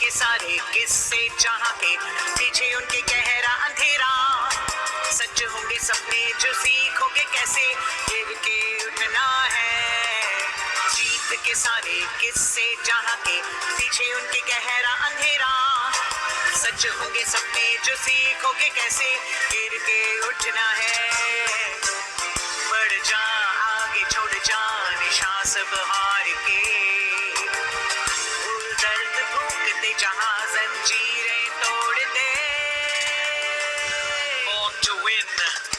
के सारे किस्से जहाँ के पीछे उनके गहरा अंधेरा, सच होंगे सपने जो सीखोगे कैसे गिर के उठना है। जीत के सारे किस्से जहाँ के पीछे उनके गहरा अंधेरा, सच होंगे सपने जो सीखोगे कैसे गिर के उठना है। बढ़ जा आगे छोड़ जा निशा सब हार के, भूल दर्द भूखते जहां जंजीरें तोड़ दे। Born to win,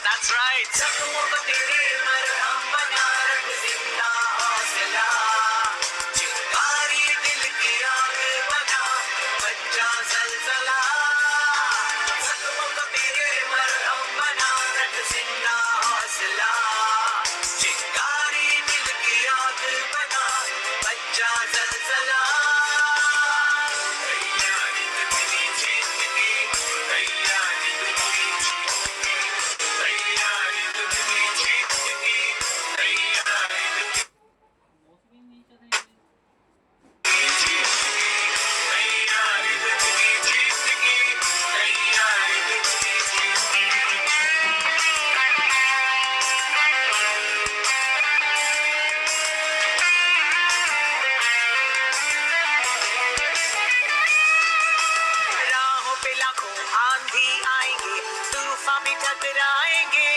that's right. जख्मों को तेरे मरहम बना रख जिंदा हौसला, चिंगारी दिल की आग बना बन जा जलजला। जख्मों को तेरे मरहम बना रख जिंदा हौसला, चिंगारी दिल की आग बना बन जा जलजला। तैयारी तो तेरी जीत की, तैयारी तो तेरी जीत की, तैयारी तो तेरी जीत की, तैयारी तो तेरी जीत की, तैयारी तो तेरी जीत की, तैयारी तो तेरी जीत की। राहों पे लाखों आंधी आएंगे, तूफान भी टकराएंगे,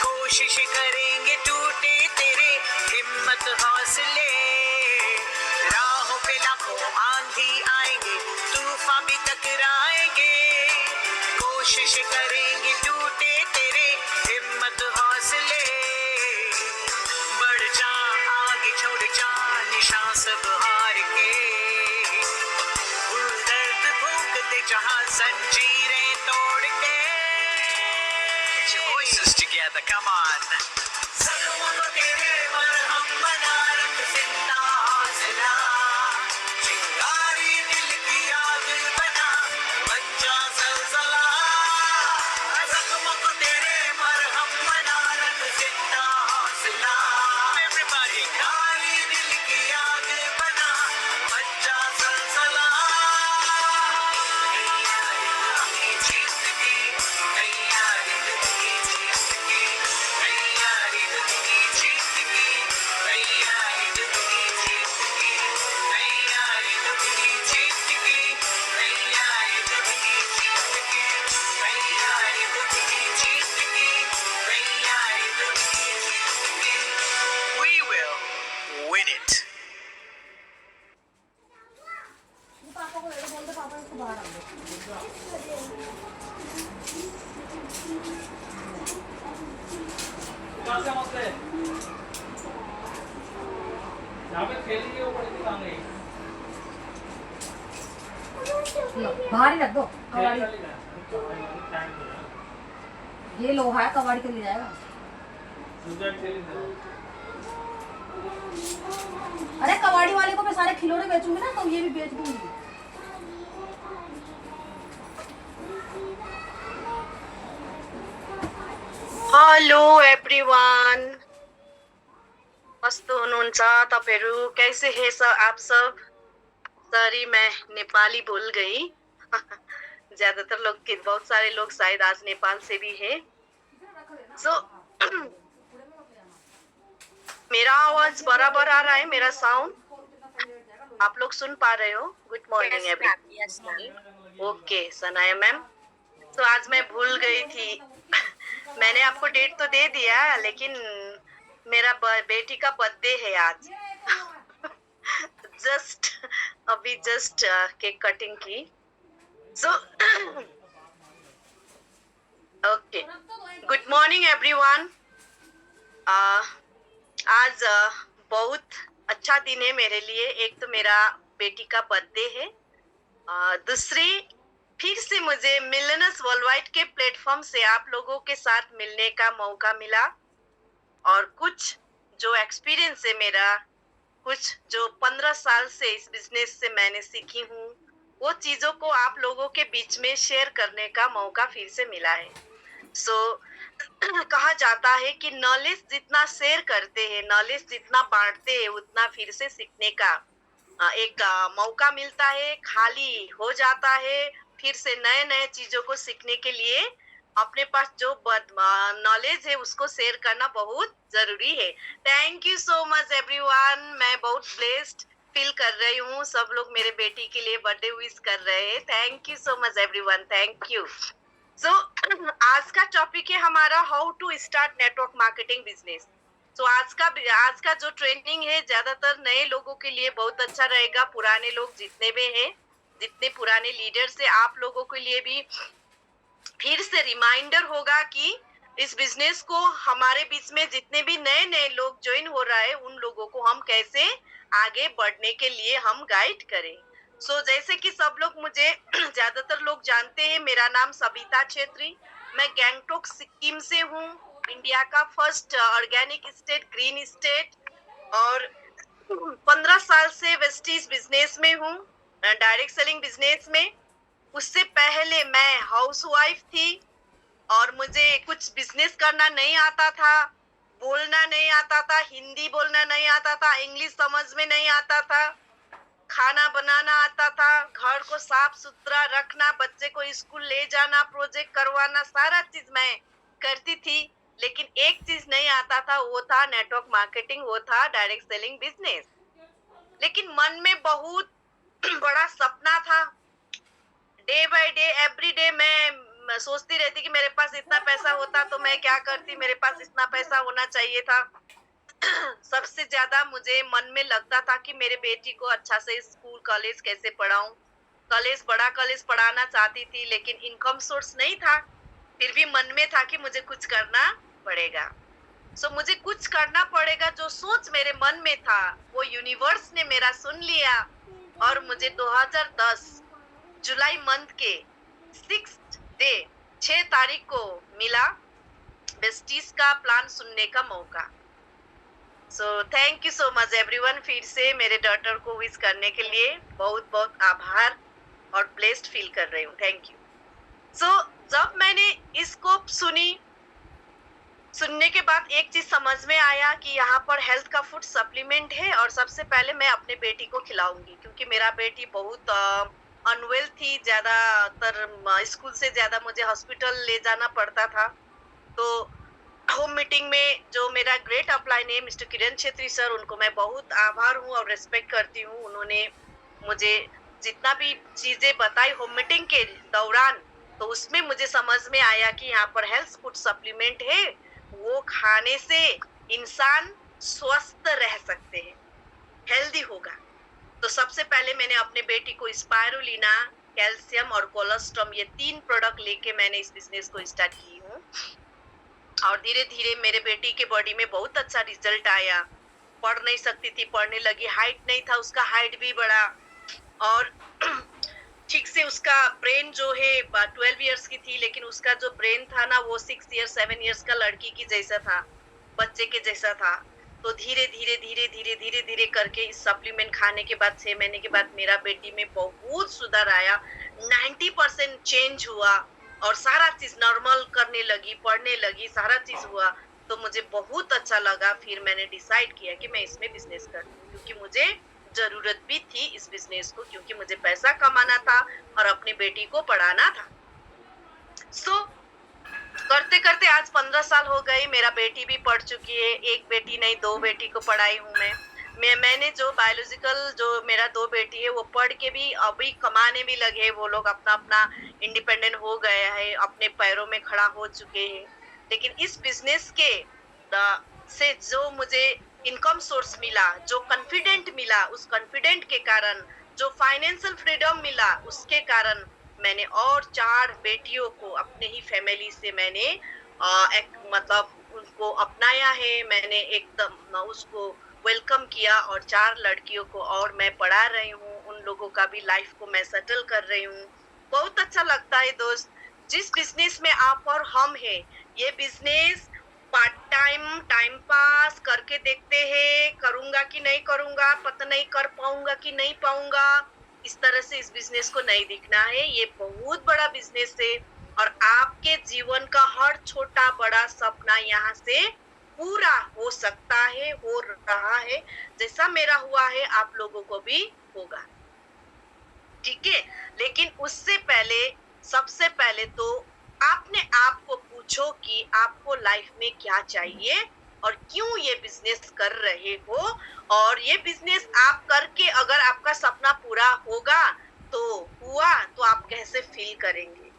कोशिश करेंगे टूटे तेरे हिम्मत हौसले। राहों पे लाखों आंधी आएंगे, तूफान भी टकराएंगे, कोशिश करेंगे टूटे तेरे हिम्मत हौसले। बढ़ जा आगे छोड़ जा निशा सब हार के, भूल दर्द भूखते जहां जंजीरें तोड़ के। Get your voices together, come on. जख्मों को तेरे मरहम बना रख जिंदा हौसला, चिंगारी दिल की आग बना बन जा जलजला। जख्मों को तेरे मरहम बना रख जिंदा हौसला, everybody, चिंगारी दिल की आग बना बन जा जलजला। तैयारी तो तेरी जीत की, तैयारी तो तेरी जीत की, तैयारी तो तेरी जीत की, तैयारी तो तेरी जीत की, तैयारी तो तेरी जीत की, तैयारी तो तेरी जीत की, तैयारी तो तेरी जीत की, तैयारी तो तेरी जीत की। We will win it. पापा को ले बोल दे, पापा इसको बाहर आ दो। क्या मसला है? यहाँ पे खेलेंगे वो पड़ेगी काम नहीं। बाहर ही रख दो खेल कबाड़ी। कर लेना। टाइम हो गया। ये लोहा है, कबाड़ी के ले जाएगा। दूसरा खेल लेना। अरे कबाड़ी वाले को मैं सारे खिलौने बेचूंगी ना, तो ये भी बेच दूंगी। हेलो एभ्रिवान, कस्तो हुनुहुन्छ तपाईहरु? कैसे है आप सब? सॉरी मैं नेपाली भूल गई। ज्यादातर लोग के बहुत सारे लोग शायद आज नेपाल से भी हैं। सो मेरा आवाज बराबर आ रहा है? मेरा साउंड आप लोग सुन पा रहे हो? Good morning everyone. Okay Sanaya ma'am, तो आज मैं भूल गई थी। मैंने आपको डेट तो दे दिया, लेकिन मेरा बेटी का बर्थडे है आज। जस्ट केक कटिंग की। So okay, good morning everyone. आज बहुत अच्छा दिन है मेरे लिए। एक तो मेरा बेटी का बर्थडे है, दूसरी फिर से मुझे मिलनर्स वर्ल्डवाइड के प्लेटफॉर्म से आप लोगों के साथ मिलने का मौका मिला, और कुछ जो एक्सपीरियंस है मेरा, कुछ जो 15 साल से इस बिजनेस से मैंने सीखी हूँ, वो चीजों को आप लोगों के बीच में शेयर करने का मौका फिर से मिला है। कहा जाता है कि नॉलेज जितना शेयर करते हैं, नॉलेज जितना बांटते हैं, उतना फिर से सीखने का एक मौका मिलता है, खाली हो जाता है, फिर से नए नए चीजों को सीखने के लिए अपने पास जो नॉलेज है उसको शेयर करना बहुत जरूरी है। Thank you so much everyone. मैं बहुत ब्लेस्ड फील कर रही हूँ, सब लोग मेरे बेटी के लिए बर्थडे विश कर रहे हैं। Thank you so much everyone, thank you. So आज का टॉपिक है हमारा how to start network marketing business. तो आज का जो ट्रेनिंग है ज्यादातर नए लोगों के लिए बहुत अच्छा रहेगा। पुराने लोग जितने भी हैं, जितने पुराने लीडर्स है, आप लोगों के लिए भी फिर से रिमाइंडर होगा कि इस बिजनेस को हमारे बीच में जितने भी नए नए लोग ज्वाइन हो रहा है उन लोगों को हम कैसे आगे बढ़ने के लिए हम गाइड करें। सो जैसे कि सब लोग मुझे ज्यादातर लोग जानते हैं, मेरा नाम सबिता छेत्री, मैं गैंगटोक सिक्किम से हूँ, इंडिया का first organic state, green state. और 15 साल से वेस्टीज बिजनेस में हूँ, डायरेक्ट सेलिंग बिजनेस में। उससे पहले मैं हाउसवाइफ थी और मुझे कुछ बिजनेस करना नहीं आता था, बोलना नहीं आता था, हिंदी बोलना नहीं आता था, इंग्लिश समझ में नहीं आता था, खाना बनाना आता था, घर को साफ सुथरा रखना, बच्चे को स्कूल ले जाना, प्रोजेक्ट करवाना, सारा चीज मैं करती थी। लेकिन एक चीज नहीं आता था, वो था नेटवर्क मार्केटिंग, वो था डायरेक्ट सेलिंग बिजनेस। लेकिन मन में बहुत बड़ा सपना था। Day by day every day मैं सोचती रहती कि मेरे पास इतना पैसा होता तो मैं क्या करती, मेरे पास इतना पैसा होना चाहिए था। सबसे ज्यादा मुझे मन में लगता था कि मेरे बेटी को अच्छा से स्कूल कॉलेज कैसे पढ़ाऊं। बड़ा कॉलेज पढ़ाना चाहती थी, लेकिन इनकम सोर्स नहीं था। फिर भी मन में था कि मुझे कुछ करना पड़ेगा। सो मुझे कुछ करना पड़ेगा, जो सोच मेरे मन में था वो यूनिवर्स ने मेरा सुन लिया और मुझे 2010 जुलाई मंथ के 6 तारीख को मिला बेस्टीज का प्लान सुनने का मौका। सो thank you so much everyone. फिर से मेरे डॉटर को विश करने के लिए बहुत बहुत आभार और ब्लेस्ड फील कर रही हूँ। Thank you. सो जब मैंने इसको सुनने के बाद एक चीज समझ में आया कि यहाँ पर हेल्थ का फूड सप्लीमेंट है और सबसे पहले मैं अपने बेटी को खिलाऊंगी, क्योंकि मेरा बेटी बहुत अनवेल थी। ज्यादातर स्कूल से ज्यादा मुझे हॉस्पिटल ले जाना पड़ता था। तो होम मीटिंग में जो मेरा ग्रेट अपलाइन है मिस्टर किरण छेत्री सर, उनको मैं बहुत आभार हूँ और रेस्पेक्ट करती हूँ। उन्होंने मुझे जितना भी चीजें बताई होम मीटिंग के दौरान, तो उसमें मुझे समझ में आया कि यहाँ पर हेल्थ फूड सप्लीमेंट है, वो खाने से इंसान स्वस्थ रह सकते हैं, हेल्दी होगा। तो सबसे पहले मैंने अपने बेटी को स्पायरुलिना, कैल्शियम और कोलेस्ट्रॉम, ये 3 प्रोडक्ट लेके मैंने इस बिजनेस को स्टार्ट की हूँ। और धीरे धीरे मेरे बेटी के बॉडी में बहुत अच्छा रिजल्ट आया। पढ़ नहीं सकती थी, पढ़ने लगी। हाइट नहीं था उसका, हाइट भी बढ़ा। और ठीक से उसका ब्रेन जो है 12 इयर्स की थी, लेकिन उसका जो ब्रेन था ना वो 6 इयर्स 7 इयर्स का लड़की की जैसा था, बच्चे के जैसा था। तो धीरे धीरे करके इस सप्लीमेंट खाने के बाद 6 महीने के बाद मेरा बेटी में बहुत सुधार आया। 90% चेंज हुआ और सारा चीज नॉर्मल करने लगी, पढ़ने लगी, सारा चीज हुआ। तो मुझे बहुत अच्छा लगा। फिर मैंने डिसाइड किया कि मैं इसमें बिजनेस करूं, क्योंकि मुझे जरूरत भी थी इस बिजनेस को, क्योंकि मुझे पैसा कमाना था और अपनी बेटी को पढ़ाना था। सो करते करते आज 15 साल हो गए। मेरा बेटी भी पढ़ चुकी है, एक बेटी नहीं 2 बेटी को पढ़ाई हूँ मैंने जो बायोलॉजिकल जो मेरा 2 बेटी है वो पढ़ के भी अभी कमाने भी लगे। वो लोग अपना अपना इंडिपेंडेंट हो गए हैं, अपने पैरों में खड़ा हो चुके हैं। लेकिन इस बिजनेस के से जो मुझे इनकम सोर्स मिला, जो कॉन्फिडेंट मिला, उस कॉन्फिडेंट के कारण जो फाइनेंशियल फ्रीडम मिला, उसके कारण मैंने और 4 बेटियों को अपने ही फैमिली से मैंने मतलब उनको अपनाया है। मैंने एकदम उसको वेलकम किया और 4 लड़कियों को और मैं पढ़ा रही हूँ। उन लोगों का भी लाइफ को मैं सेटल कर रही हूँ। बहुत अच्छा लगता है दोस्त। जिस बिजनेस में आप और हम हैं, ये बिजनेस पार्ट टाइम पास करके देखते हैं, करूंगा कि नहीं करूंगा, पता नहीं कर पाऊंगा कि नहीं पाऊंगा, इस तरह से इस बिजनेस को नहीं दिखना है। ये बहुत बड़ा बिजनेस है और आपके जीवन का हर छोटा बड़ा सपना यहाँ से पूरा हो सकता है, हो रहा है। जैसा मेरा हुआ है, आप लोगों को भी होगा, ठीक है। लेकिन उससे पहले सबसे पहले तो आपने आप को पूछो कि आपको लाइफ में क्या चाहिए और क्यों ये बिजनेस कर रहे हो, और ये बिजनेस आप करके अगर आपका सपना पूरा होगा तो हुआ तो आप कैसे फील करेंगे।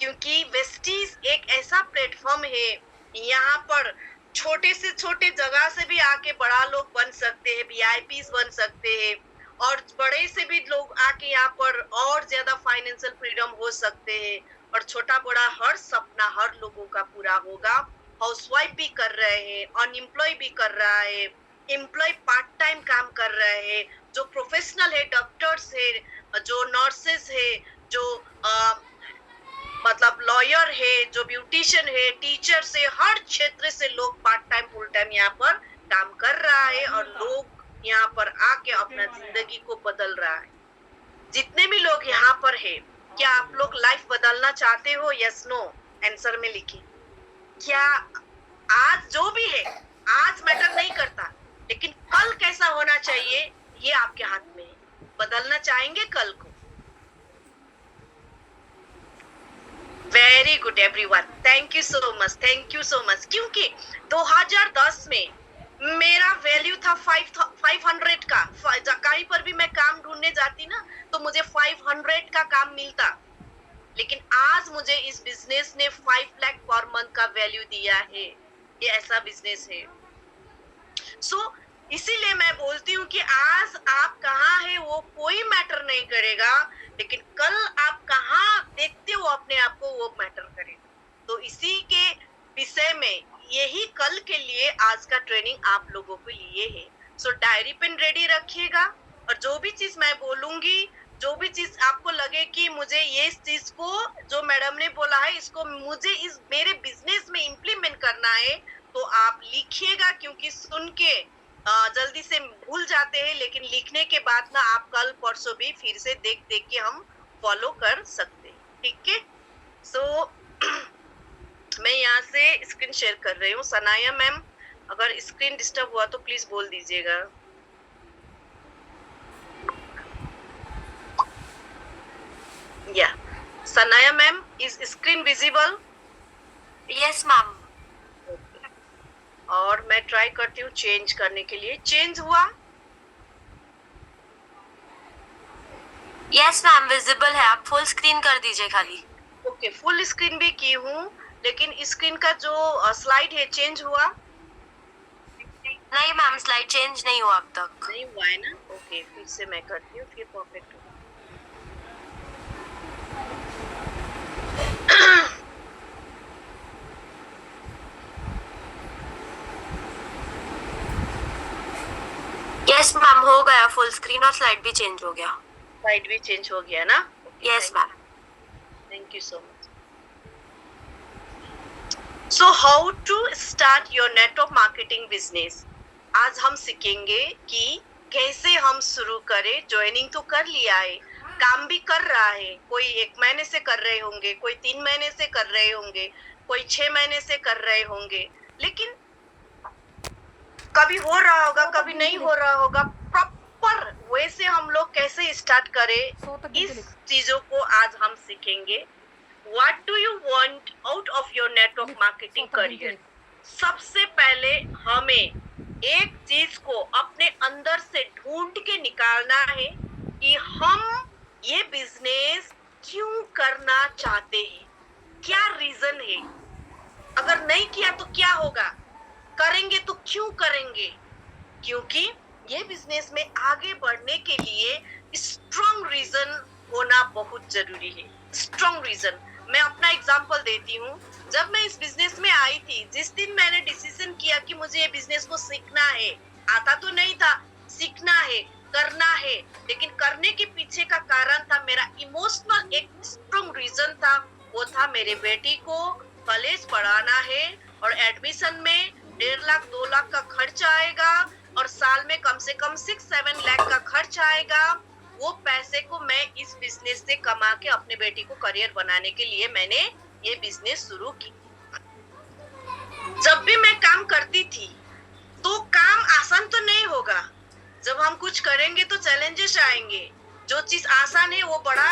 क्योंकि वेस्टीज एक ऐसा प्लेटफॉर्म है, यहाँ पर छोटे से छोटे जगह से भी आके बड़ा लोग बन सकते हैं, वीआईपीज बन सकते हैं, और बड़े से भी लोग आके यहाँ पर और ज्यादा फाइनेंशियल फ्रीडम हो सकते हैं, और छोटा बड़ा हर सपना हर लोगों का पूरा होगा। हाउसवाइफ भी कर रहे हैं, अनएम्प्लॉय भी कर रहा है, एम्प्लॉय पार्ट टाइम काम कर रहे हैं, जो प्रोफेशनल है, डॉक्टर्स है, जो नर्सेस है, जो मतलब लॉयर है, जो ब्यूटिशियन है, टीचर है, हर क्षेत्र से लोग पार्ट टाइम फुल टाइम यहाँ पर काम कर रहा है, और लोग यहाँ पर आके अपना जिंदगी को बदल रहा है। जितने भी लोग यहाँ पर है, क्या आप लोग लाइफ बदलना चाहते हो? यस नो आंसर में लिखिए। क्या आज जो भी है, आज मैटर नहीं करता, लेकिन कल कैसा होना चाहिए ये आपके हाथ में है। बदलना चाहेंगे कल को? Very good everyone, thank you so much, thank you so much. क्योंकि 2010 में मेरा वैल्यू था 500 का, कहीं पर भी मैं काम ढूंढने जाती ना तो मुझे 500 का काम मिलता, लेकिन आज मुझे इस बिजनेस ने 5 लाख पर मंथ का वैल्यू दिया है। ये ऐसा बिजनेस है। इसीलिए मैं बोलती हूँ कि आज आप कहाँ है वो कोई मैटर नहीं करेगा, लेकिन कल आप कहाँ देखते हो अपने आप को वो मैटर करेगा। तो इसी के विषय में यही कल के लिए आज का ट्रेनिंग आप लोगों के लिए है। डायरी पेन रेडी रखिएगा, और जो भी चीज मैं बोलूंगी, जो भी चीज आपको लगे कि मुझे ये चीज को जो मैडम ने बोला है इसको मुझे इस मेरे बिजनेस में इम्प्लीमेंट करना है, तो आप लिखिएगा। क्योंकि सुन के जल्दी से भूल जाते हैं, लेकिन लिखने के बाद ना आप कल परसों भी फिर से देख देख के हम फॉलो कर सकते हैं, ठीक है। मैं यहाँ से स्क्रीन शेयर कर रही हूँ। सनाया मैम, अगर स्क्रीन डिस्टर्ब हुआ तो प्लीज बोल दीजिएगा। या Sanaya ma'am, is screen visible? Yes ma'am. और मैं ट्राई करती हूँ चेंज करने के लिए। चेंज हुआ? यस मैम, विजिबल है। आप फुल स्क्रीन कर दीजिए खाली। ओके, फुल स्क्रीन भी की हूँ, लेकिन स्क्रीन का जो स्लाइड है चेंज हुआ? नहीं मैम, स्लाइड चेंज नहीं हुआ अब तक। नहीं हुआ है ना? ओके, फिर से मैं करती हूँ, फिर परफेक्ट होगा। यस मैम, हो गया फुल स्क्रीन और स्लाइड भी चेंज हो गया। स्लाइड भी चेंज हो गया ना? Yes ma'am. Thank you so much. So how to start your network marketing business. आज हम सीखेंगे कि कैसे हम शुरू करें। ज्वाइनिंग तो कर लिया है, काम भी कर रहा है, कोई 1 महीने से कर रहे होंगे, कोई 3 महीने से कर रहे होंगे, कोई 6 महीने से कर रहे होंगे, लेकिन कभी हो रहा होगा, कभी नहीं हो रहा होगा। प्रॉपर वैसे हम लोग कैसे स्टार्ट करें, इस चीजों को आज हम सीखेंगे। What do you want out of your network marketing career? सबसे पहले हमें एक चीज को अपने अंदर से ढूंढ के निकालना है कि हम ये बिजनेस क्यों करना चाहते हैं, क्या रीजन है। अगर नहीं किया तो क्या होगा, करेंगे तो क्यों करेंगे। क्योंकि ये बिजनेस में आगे बढ़ने के लिए स्ट्रॉन्ग रीजन होना बहुत जरूरी है। स्ट्रॉन्ग रीजन, मैं अपना एग्जांपल देती हूँ। जब मैं इस बिजनेस में आई थी, जिस दिन मैंने डिसीजन किया कि मुझे ये बिजनेस को सीखना है, आता तो नहीं था, सीखना है, करना है, लेकिन करने के पीछे का कारण था मेरा इमोशनल एक स्ट्रॉन्ग रीजन था। वो था मेरे बेटी को कॉलेज पढ़ाना है, और एडमिशन में 1.5 लाख 2 लाख का खर्च आएगा, और साल में कम से कम 6-7 लाख का खर्च आएगा। वो पैसे को मैं इस बिजनेस से कमा के अपने बेटी को करियर बनाने के लिए मैंने ये बिजनेस शुरू की। जब भी मैं काम करती थी तो काम आसान तो नहीं होगा, जब हम कुछ करेंगे तो चैलेंजेस आएंगे। जो चीज आसान है वो बड़ा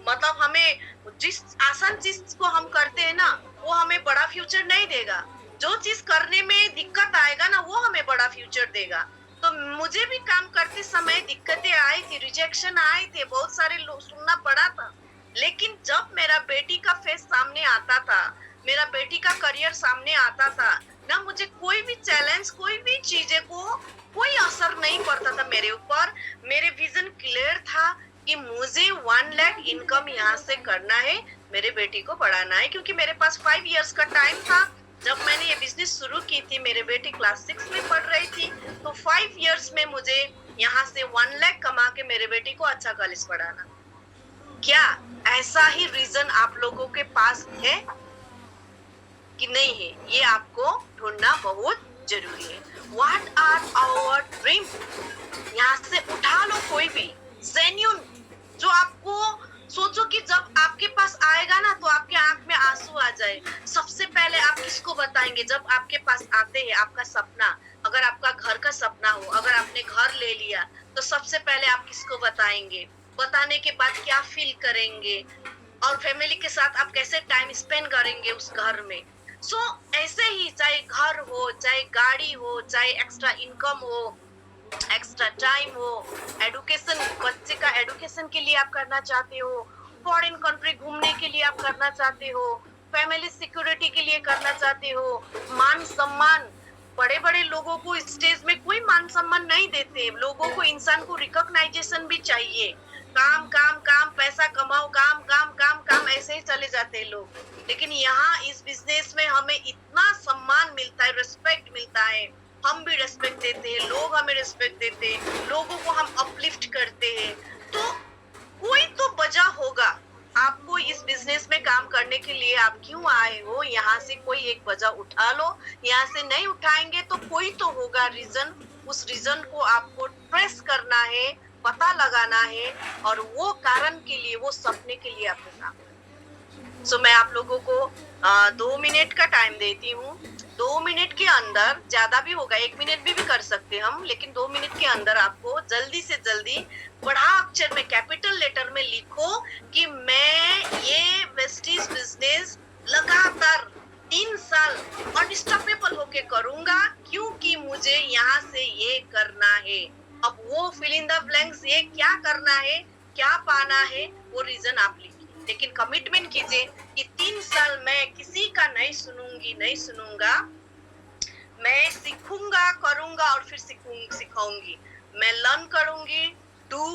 मतलब हमें जिस आसान चीज को हम करते हैं ना वो हमें बड़ा फ्यूचर नहीं देगा। जो चीज करने में दिक्कत आएगा ना वो हमें बड़ा फ्यूचर देगा। तो मुझे भी काम करते समय दिक्कतें आई थी, रिजेक्शन आए थे, बहुत सारे लोग सुनना पड़ा था। लेकिन जब मेरा बेटी का फेस सामने आता था, मेरा बेटी का करियर सामने आता था ना, मुझे कोई भी चैलेंज, कोई भी चीजें को कोई असर नहीं पड़ता था मेरे ऊपर। मेरे विजन क्लियर था कि मुझे 1 लाख इनकम यहाँ से करना है, मेरे बेटी को पढ़ाना है। क्योंकि मेरे पास 5 इयर्स का टाइम था। जब मैंने ये बिजनेस शुरू की थी, मेरे बेटी क्लास 6 में पढ़ रही थी, तो 5 इयर्स में मुझे यहाँ से 1 लाख कमा के मेरे बेटी को अच्छा कॉलेज पढ़ाना। क्या ऐसा ही रीजन आप लोगों के पास है कि नहीं है? ये आपको ढूंढना बहुत जरूरी है। What are our dream? यहाँ से उठा लो कोई भी जेन्युइन, जो आपको सोचो कि जब आपके पास आएगा ना तो आपके आंख में आंसू आ जाए। सबसे पहले आप किसको बताएंगे जब आपके पास आते हैं आपका सपना? अगर आपका घर का सपना हो, अगर आपने घर ले लिया, तो सबसे पहले आप किसको बताएंगे? बताने के बाद क्या फील करेंगे और फैमिली के साथ आप कैसे टाइम स्पेंड करेंगे उस घर में। सो ऐसे ही, चाहे घर हो, चाहे गाड़ी हो, चाहे एक्स्ट्रा इनकम हो, एक्स्ट्रा टाइम हो, एडुकेशन, बच्चे का एडुकेशन के लिए आप करना चाहते हो, फॉरेन कंट्री घूमने के लिए आप करना चाहते हो, फैमिली सिक्योरिटी के लिए करना चाहते हो, मान सम्मान, बड़े बड़े लोगों को स्टेज में कोई मान सम्मान नहीं देते। लोगों को, इंसान को रिकॉग्नाइजेशन भी चाहिए। काम काम काम, पैसा कमाओ, काम काम काम काम, ऐसे ही चले जाते हैं लोग। लेकिन यहाँ इस बिजनेस में हमें इतना सम्मान मिलता है, रिस्पेक्ट मिलता है, हम भी रिस्पेक्ट देते हैं, लोग हमें रिस्पेक्ट देते हैं, लोगों को हम अपलिफ्ट करते हैं। तो कोई तो वजह होगा आपको इस बिजनेस में काम करने के लिए। आप क्यों आए हो? यहाँ से कोई एक वजह उठा लो। यहाँ से नहीं उठाएंगे तो कोई तो होगा रीजन। उस रीजन को आपको ट्रेस करना है, पता लगाना है, और वो कारण के लिए, वो सपने के लिए आपको काम करना है। सो मैं आप लोगों को 2 मिनट का टाइम देती हूँ। 2 मिनट के अंदर, ज्यादा भी होगा, 1 मिनट भी कर सकते हम, लेकिन 2 मिनट के अंदर आपको जल्दी से जल्दी बड़ा अक्षर में, कैपिटल लेटर में लिखो कि मैं ये वेस्टीज बिजनेस लगातार 3 साल अनस्टॉपेबल होके करूंगा, क्योंकि मुझे यहाँ से ये करना है। अब वो फिल इन द ब्लैंक्स, ये क्या करना है, क्या पाना है, वो रीजन आप लिखिए। लेकिन कमिटमेंट कीजिए कि 3 साल मैं किसी का नहीं सुनूंगी, नहीं सुनूंगा। मैं सीखूंगा, करूंगा और फिर सिखाऊंगी। मैं लर्न करूंगी, डू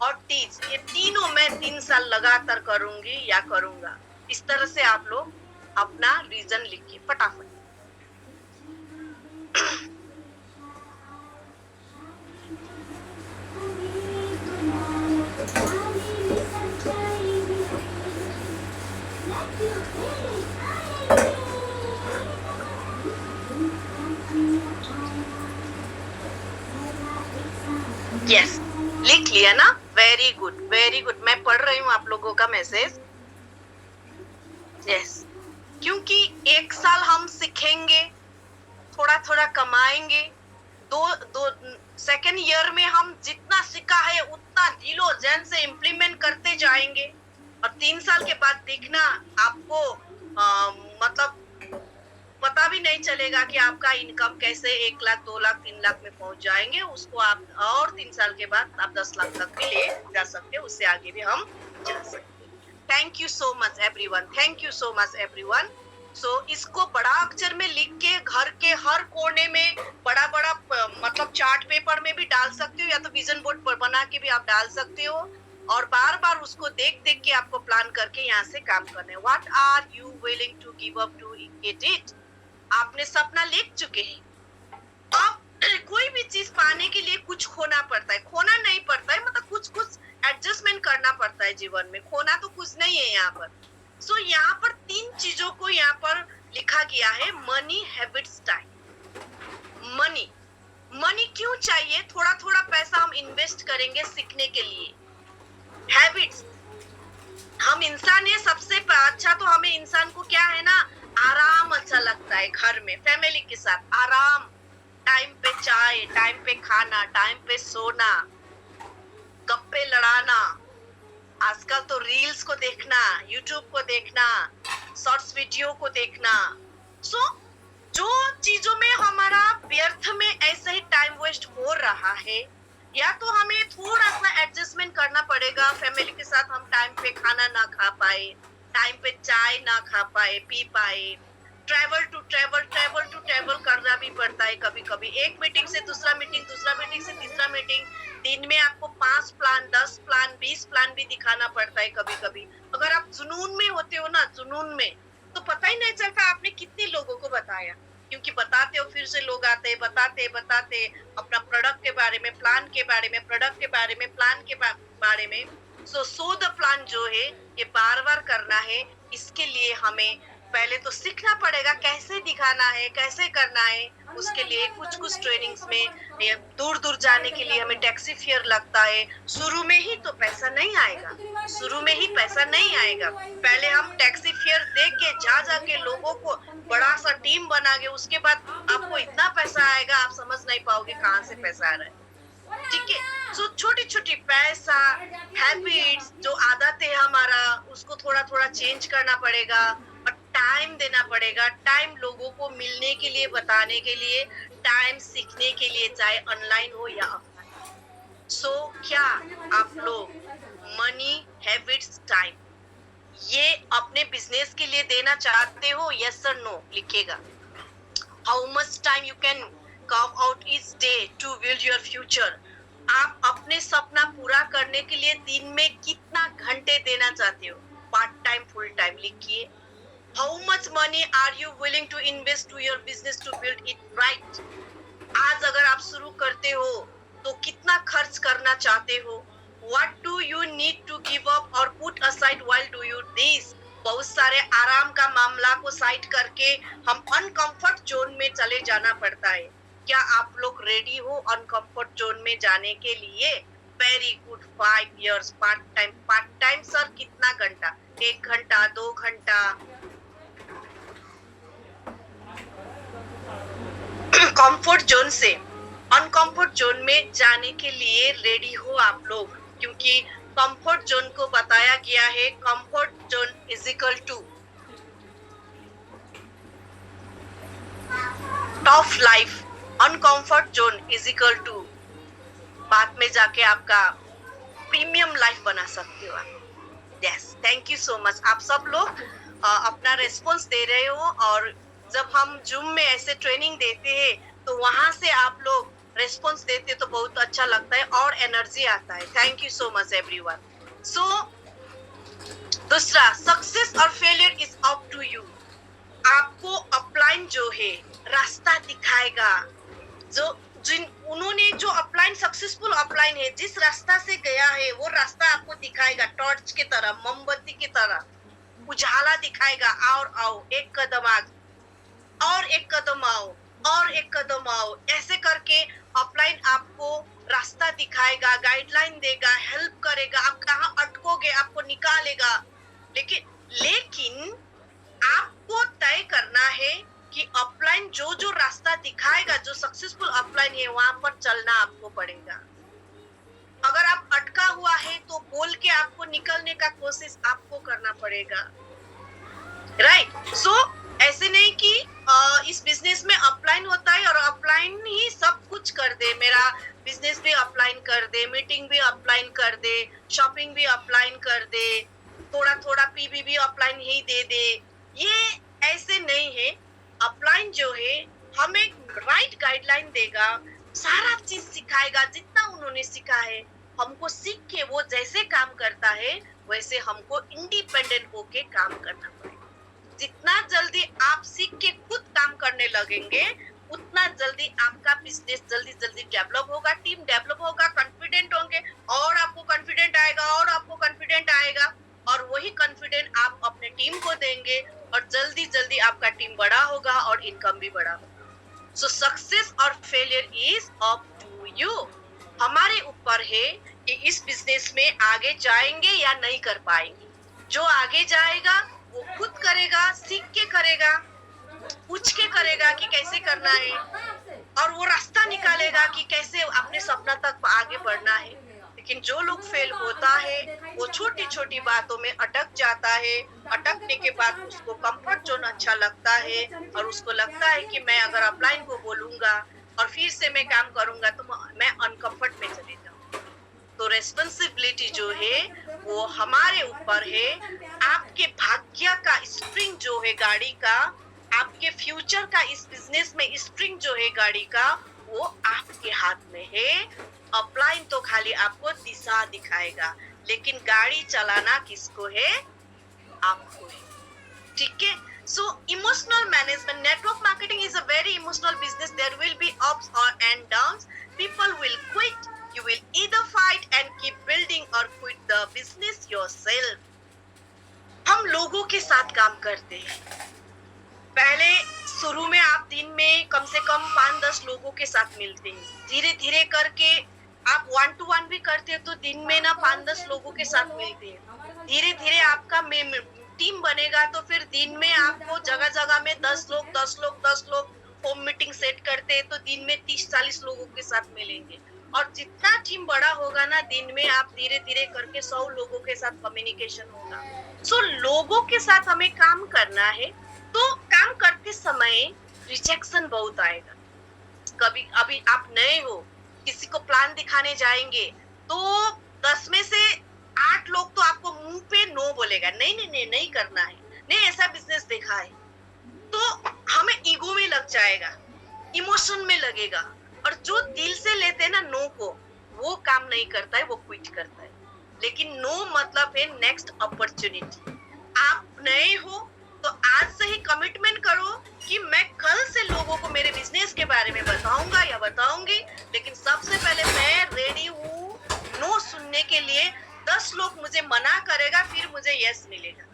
और टीच, ये तीनों मैं 3 साल लगातार करूंगी या करूंगा। इस तरह से आप लोग अपना रीजन लिखिए फटाफट। यस, लिख लिया ना? Very good, very good. मैं पढ़ रही हूँ आप लोगों का मैसेज। यस, क्योंकि 1 साल हम सीखेंगे, थोड़ा थोड़ा कमाएंगे, दो सेकेंड ईयर में हम जितना सीखा है उतना दिलो जान से इम्प्लीमेंट करते जाएंगे, और 3 साल के बाद देखना आपको मतलब पता भी नहीं चलेगा कि आपका इनकम कैसे 1 लाख, 2 लाख, 3 लाख में पहुंच जाएंगे। उसको आप और 3 साल के बाद आप 10 लाख तक भी ले जा सकते हैं, उससे आगे भी हम जा सकते हैं। Thank you so much everyone, thank you so much everyone. So इसको बड़ा अक्षर में लिख के घर के हर कोने में, बड़ा बड़ा मतलब चार्ट पेपर में भी डाल सकते हो, या तो विजन बोर्ड पर बना के भी आप डाल सकते हो, और बार बार उसको देख देख के आपको प्लान करके यहाँ से काम करना है। What are you willing to give up to get it? आपने सपना लिख चुके हैं। अब कोई भी चीज पाने के लिए कुछ खोना पड़ता है, खोना नहीं पड़ता है, मतलब कुछ कुछ एडजस्टमेंट करना पड़ता है जीवन में, खोना तो कुछ नहीं है यहाँ पर। सो यहाँ पर 3 चीजों को यहाँ पर लिखा गया है। Money, habits, time. Money, money क्यों चाहिए? थोड़ा थोड़ा पैसा हम इन्वेस्ट करेंगे सीखने के लिए। हैबिट्स, हम इंसान है, सबसे अच्छा तो हमें इंसान को क्या है ना, आराम अच्छा लगता है। घर में फैमिली के साथ आराम, टाइम पे चाय, टाइम पे खाना, टाइम पे सोना, गप्पे लड़ाना, आजकल तो रील्स को देखना, यूट्यूब को देखना, शॉर्ट्स वीडियो को देखना। सो जो चीजों में हमारा व्यर्थ में ऐसे ही टाइम वेस्ट हो रहा है, या तो हमें थोड़ा सा एडजस्टमेंट करना पड़ेगा। फैमिली के साथ हम टाइम पे खाना ना खा पाए, टाइम पे चाय ना खा पाए, पी पाए, ट्रैवल टू ट्रैवल करना भी पड़ता है कभी कभी। एक मीटिंग से दूसरा मीटिंग, दूसरा मीटिंग से तीसरा मीटिंग, दिन में आपको 5 प्लान, 10 प्लान, 20 प्लान भी दिखाना पड़ता है कभी कभी। अगर आप जुनून में होते हो ना, जुनून में, तो पता ही नहीं चलता आपने कितने लोगों को बताया, क्योंकि बताते हो फिर से लोग आते हैं, बताते अपना प्रोडक्ट के बारे में, प्लान के बारे में, प्रोडक्ट के बारे में, प्लान के बारे में। सो द प्लान जो है ये बार बार करना है। इसके लिए हमें पहले तो सीखना पड़ेगा कैसे दिखाना है, कैसे करना है। उसके लिए कुछ ट्रेनिंग्स में दूर दूर जाने के लिए हमें टैक्सी फेयर लगता है। शुरू में ही तो पैसा नहीं आएगा, शुरू में ही पैसा नहीं आएगा। पहले हम टैक्सी फेयर दे के जा के लोगों को बड़ा सा टीम बना के, उसके बाद आपको इतना पैसा आएगा, आप समझ नहीं पाओगे कहाँ से पैसा आ रहा है। ठीक है, सो छोटी छोटी पैसा, हैबिट्स, जो आदत है हमारा, उसको थोड़ा थोड़ा चेंज करना पड़ेगा और टाइम देना पड़ेगा। टाइम लोगों को मिलने के लिए, बताने के लिए, टाइम सीखने के लिए, चाहे ऑनलाइन हो या ऑफलाइन। सो क्या आप लोग मनी, हैबिट्स, टाइम ये अपने बिजनेस के लिए देना चाहते हो? यस और नो लिखिएगा। How much time you can carve out each day to build your future? आप अपने सपना पूरा करने के लिए दिन में कितना घंटे देना चाहते हो? पार्ट टाइम, फुल टाइम लिखिए। How much money are you willing to invest to your business to build it right? आज अगर आप शुरू करते हो तो कितना खर्च करना चाहते हो? What do you need to give up or put aside while do you this? बहुत सारे आराम का मामला को साइड करके हम अनकंफर्ट जोन में चले जाना पड़ता है। क्या आप लोग रेडी हो अनकंफर्ट जोन में जाने के लिए? Very good. 5 years part time sir कितना घंटा? 1 घंटा, 2 घंटा? कंफर्ट जोन से अनकंफर्ट जोन में जाने के लिए रेडी हो आप लोग, क्योंकि कंफर्ट जोन को बताया गया है comfort zone is equal to tough life, uncomfort zone is equal to बाद में जाके आपका प्रीमियम लाइफ बना सकते हो आप। Yes, thank you so much. आप सब लोग अपना रेस्पॉन्स दे रहे हो, और जब हम जूम में ऐसे ट्रेनिंग देते हैं तो वहां से आप लोग रेस्पॉन्स देते तो बहुत अच्छा लगता है और एनर्जी आता है। Thank you so much everyone. So दूसरा, सक्सेस और failure is up to you. आपको अपलाइन जो है रास्ता दिखाएगा। उन्होंने जो अपलाइन, सक्सेसफुल अपलाइन है, जिस रास्ता से गया है वो रास्ता आपको दिखाएगा, टॉर्च की तरह, मोमबत्ती की तरह उजाला दिखाएगा। और आओ, एक कदम आगे, और एक कदम आओ, और एक कदम आओ, ऐसे करके अपलाइन आपको रास्ता दिखाएगा, गाइडलाइन देगा, हेल्प करेगा। आप कहाँ अटकोगे आपको निकालेगा। लेकिन आपको तय करना है कि अपलाइन जो रास्ता दिखाएगा, जो सक्सेसफुल अपलाइन है, वहां पर चलना आपको पड़ेगा। अगर आप अटका हुआ है तो बोल के आपको निकलने का कोशिश आपको करना पड़ेगा। राइट? सो ऐसे नहीं कि इस बिजनेस में अपलाइन होता है और अपलाइन ही सब कुछ कर दे, मेरा बिजनेस भी अपलाइन कर दे, मीटिंग भी अपलाइन कर दे, शॉपिंग भी अपलाइन कर दे, थोड़ा थोड़ा पीबी भी अपलाइन ही दे दे। ये ऐसे नहीं है। अपलाइन जो है हमें राइट गाइडलाइन देगा, सारा चीज सिखाएगा, जितना उन्होंने सिखा है हमको सीख के वो जैसे काम करता है वैसे हमको इंडिपेंडेंट होके काम करना पड़ेगा। जितना जल्दी आप सीख के खुद काम करने लगेंगे उतना जल्दी आपका बिजनेस जल्दी डेवलप होगा, टीम डेवलप होगा, कॉन्फिडेंट होंगे, और आपको कॉन्फिडेंट आएगा, और आपको कॉन्फिडेंट आएगा, और वही कॉन्फिडेंट आप अपने टीम को देंगे और जल्दी आपका टीम बड़ा होगा और इनकम भी बड़ा होगा। सो सक्सेस और failure is up to you. हमारे ऊपर है कि इस बिजनेस में आगे जाएंगे या नहीं कर पाएंगे। जो आगे जाएगा वो खुद करेगा, सीख के करेगा, पूछ के करेगा कि कैसे करना है। और वो रास्ता निकालेगा कि कैसे अपने सपना तक आगे बढ़ना है। लेकिन जो लोग फेल होता है वो छोटी छोटी बातों में अटक जाता है। अटकने के बाद उसको कंफर्ट जोन अच्छा लगता है और उसको लगता है कि मैं अगर अपलाइन को बोलूंगा और फिर से मैं काम करूंगा तो मैं अनकंफर्ट में चली जाऊँ। तो रेस्पॉन्सिबिलिटी जो है वो हमारे ऊपर है। आपके भाग्य का स्प्रिंग जो है गाड़ी का, आपके फ्यूचर का इस बिजनेस में स्प्रिंग जो है गाड़ी का, वो आपके हाथ में है। अपलाइन तो खाली आपको दिशा दिखाएगा, लेकिन गाड़ी चलाना किसको है? आपको है। ठीक है। So emotional management, network marketing is a very emotional business. There will be ups and downs. People will quit. You will either fight and keep building or quit the business yourself. हम लोगों के साथ काम करते हैं। पहले शुरू में आप दिन में कम से कम 5-10 लोगों के साथ मिलते हैं। धीरे धीरे करके आप 1 to 1 भी करते हैं तो दिन में ना 5-10 लोगों के साथ मिलते हैं। धीरे धीरे आपका टीम बनेगा तो फिर दिन में आपको जगह जगह में 10 लोग होम मीटिंग सेट करते हैं तो दिन में 30-40 लोगों के साथ मिलेंगे। और जितना टीम बड़ा होगा ना, दिन में आप धीरे धीरे करके 100 लोगों के साथ कम्युनिकेशन होगा। सो लोगों के साथ हमें काम करना है। तो काम करते समय रिजेक्शन बहुत आएगा। कभी अभी आप नए हो, किसी को प्लान दिखाने जाएंगे तो 10 में से 8 लोग तो आपको मुंह पे नो बोलेगा, नहीं करना है, नहीं ऐसा बिजनेस देखा है। तो हमें ईगो में लग जाएगा, इमोशन में लगेगा। और जो दिल से लेते हैं ना नो को, वो काम नहीं करता है, वो क्विट करता है। लेकिन नो मतलब है नेक्स्ट अपॉर्चुनिटी। आप नए हो तो आज से ही कमिटमेंट करो कि मैं कल से लोगों को मेरे बिजनेस के बारे में बताऊंगा या बताऊंगी। लेकिन सबसे पहले मैं रेडी हूँ नो सुनने के लिए। 10 लोग मुझे मना करेगा फिर मुझे यस मिलेगा।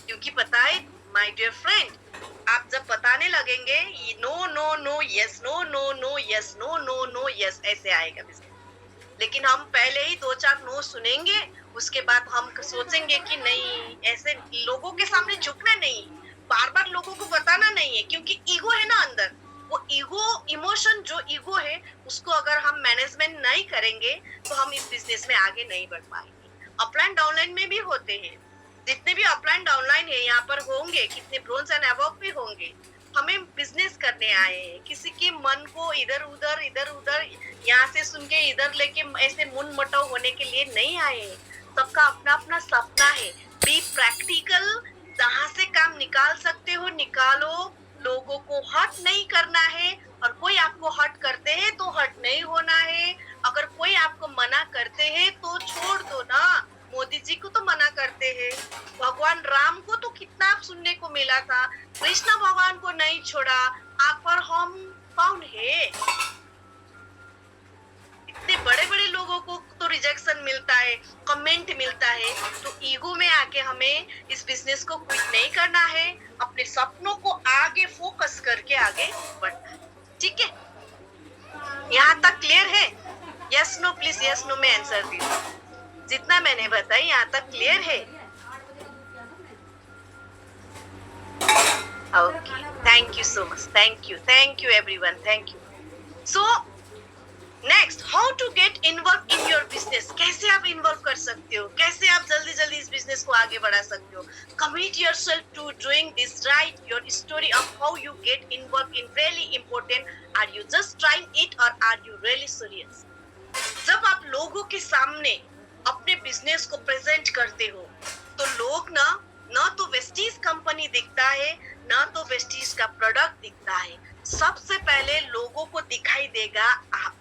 क्योंकि पता है माय डियर फ्रेंड, आप जब बताने लगेंगे no no no yes, no no no yes, no no no yes, ऐसे आएगा बिजनेस। लेकिन हम पहले ही 2-4 नो सुनेंगे, उसके बाद हम सोचेंगे कि नहीं, ऐसे लोगों के सामने झुकना नहीं, बार बार लोगों को बताना नहीं है। क्योंकि ईगो है ना अंदर, वो ईगो इमोशन जो ईगो है उसको अगर हम मैनेजमेंट नहीं करेंगे तो हम इस बिजनेस में आगे नहीं बढ़ पाएंगे। अपलाइन डाउनलाइन में भी होते हैं, जितने भी अपलाइन डाउनलाइन है यहाँ पर होंगे, कितने ब्रोंज एंड अबव भी होंगे। हमें बिजनेस करने आए हैं, किसी के मन को इधर उधर यहाँ से सुन के इधर लेके ऐसे मुन मटाव होने के लिए नहीं आए हैं। सबका अपना अपना सपना है। बी प्रैक्टिकल, जहाँ से काम निकाल सकते हो निकालो। लोगों को हर्ट नहीं करना है, और कोई आपको हर्ट करते हैं तो हर्ट नहीं होना है। अगर कोई आपको मना करते हैं तो छोड़ दो ना। मोदी जी को तो मना करते हैं, भगवान राम को तो कितना आप सुनने को मिला था, कृष्ण भगवान को नहीं छोड़ा, आखिर हम कौन है? इतने बड़े बड़े लोगों को तो रिजेक्शन मिलता है, कमेंट मिलता है। तो ईगो में आके हमें इस बिजनेस को क्विट नहीं करना है, अपने सपनों को आगे फोकस करके आगे बढ़ना है। ठीक है, यहाँ तक क्लियर है? Yes no please, yes no में आंसर दीजिए। जितना मैंने बताया यहाँ तक क्लियर है? Okay, thank you so much, thank you everyone, thank you. So next, how to get involve in your business. कैसे आप इन्वॉल्व कर सकते हो, कैसे आप जल्दी जल्दी इस बिजनेस को आगे बढ़ा सकते हो। Commit yourself to doing this, write your story of how you get involve in really important. Are you just trying it or are you really serious? जब आप लोगों के सामने अपने बिजनेस को प्रेजेंट करते हो तो लोग ना तो वेस्टीज कंपनी दिखता है, ना तो वेस्टीज का प्रोडक्ट दिखता है। सबसे पहले लोगों को दिखाई देगा आप।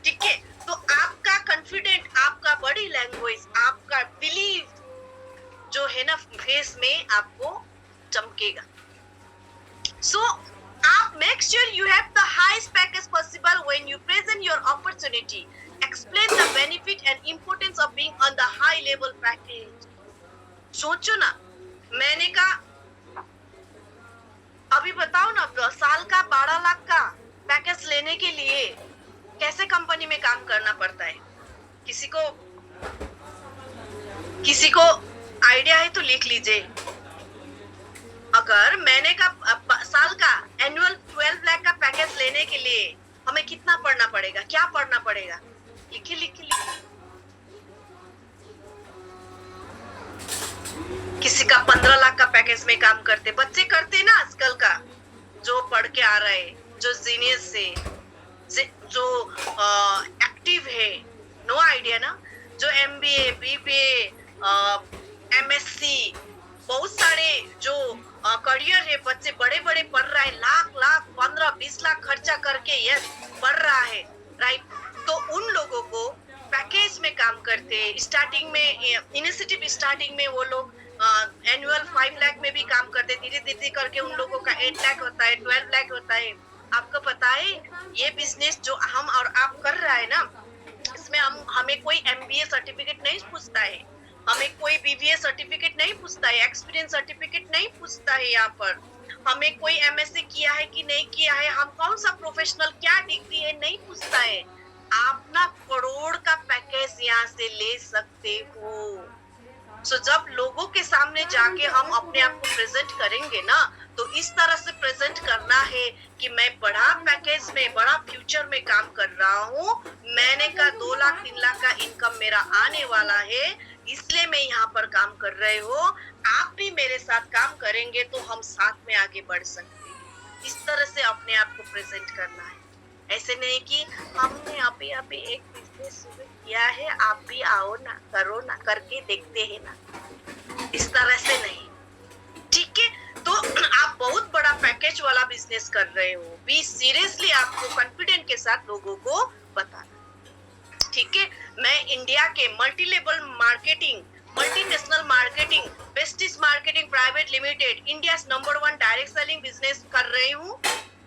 ठीक है, तो आपका कॉन्फिडेंट, आपका बॉडी लैंग्वेज, आपका बिलीव जो है ना फेस में आपको चमकेगा। सो आप make sure you have the highest package possible when you present your opportunity. Explain the benefit and importance of being on the high level package. सोचो ना, मैंने कहा अभी बताओ ना, साल का 12 लाख का पैकेज लेने के लिए कैसे कंपनी में काम करना पड़ता है। किसी को आइडिया है तो लिख लीजिए। अगर मैंने कहा साल का एनुअल 12 लाख का पैकेज लेने के लिए हमें कितना पढ़ना पड़ेगा, क्या पढ़ना पड़ेगा? लिखिए लिखिए लिखिए। किसी का 15 लाख का पैकेज में काम करते बच्चे करते ना आजकल का, जो पढ़ के आ रहे, जो जीनियस है, जो एक्टिव है, नो आइडिया ना, जो MBA, BBA, MSc, बहुत सारे जो करियर है, बच्चे बड़े बड़े पढ़ रहा है, लाख लाख 15-20 लाख खर्चा करके यस पढ़ रहा है, राइट। तो उन लोगों को पैकेज में काम करते, स्टार्टिंग में इनिशिएटिव स्टार्टिंग में वो लोग एनुअल 5 लाख में भी काम करते, धीरे धीरे करके उन लोगों का 8 लाख होता है, 12 लाख होता है। आपको पता है ये बिजनेस जो हम और आप कर रहा है ना, इसमें हमें कोई MBA सर्टिफिकेट नहीं पूछता है, हमें कोई BBA सर्टिफिकेट नहीं पूछता है, एक्सपीरियंस सर्टिफिकेट नहीं पूछता है, यहाँ पर हमें कोई MSc किया है कि नहीं किया है, हम कौन सा प्रोफेशनल, क्या डिग्री है, नहीं पूछता है। आप ना करोड़ का पैकेज यहाँ से ले सकते हो। सो जब लोगों के सामने जाके हम अपने आप को प्रेजेंट करेंगे ना, तो इस तरह से प्रेजेंट करना है कि मैं बड़ा पैकेज में, बड़ा फ्यूचर में काम कर रहा हूँ, मैंने का 2 लाख 3 लाख का इनकम मेरा आने वाला है, इसलिए मैं यहाँ पर काम कर रहे हो, आप भी मेरे साथ काम करेंगे तो हम साथ में आगे बढ़ सकते हैं। इस तरह से अपने आप को प्रेजेंट करना है। ऐसे नहीं कि हमने अभी एक बिजनेस शुरू किया है, आप भी आओ ना, करो ना, करके देखते हैं ना, इस तरह से नहीं, ठीक है। तो आप बहुत बड़ा पैकेज वाला बिजनेस कर रहे हो, बी सीरियसली, आपको कॉन्फिडेंट के साथ लोगों को बताना, ठीक है। मैं इंडिया के multi level marketing, multinational marketing, Vestige marketing private limited, India number 1 direct selling business कर रही हूँ,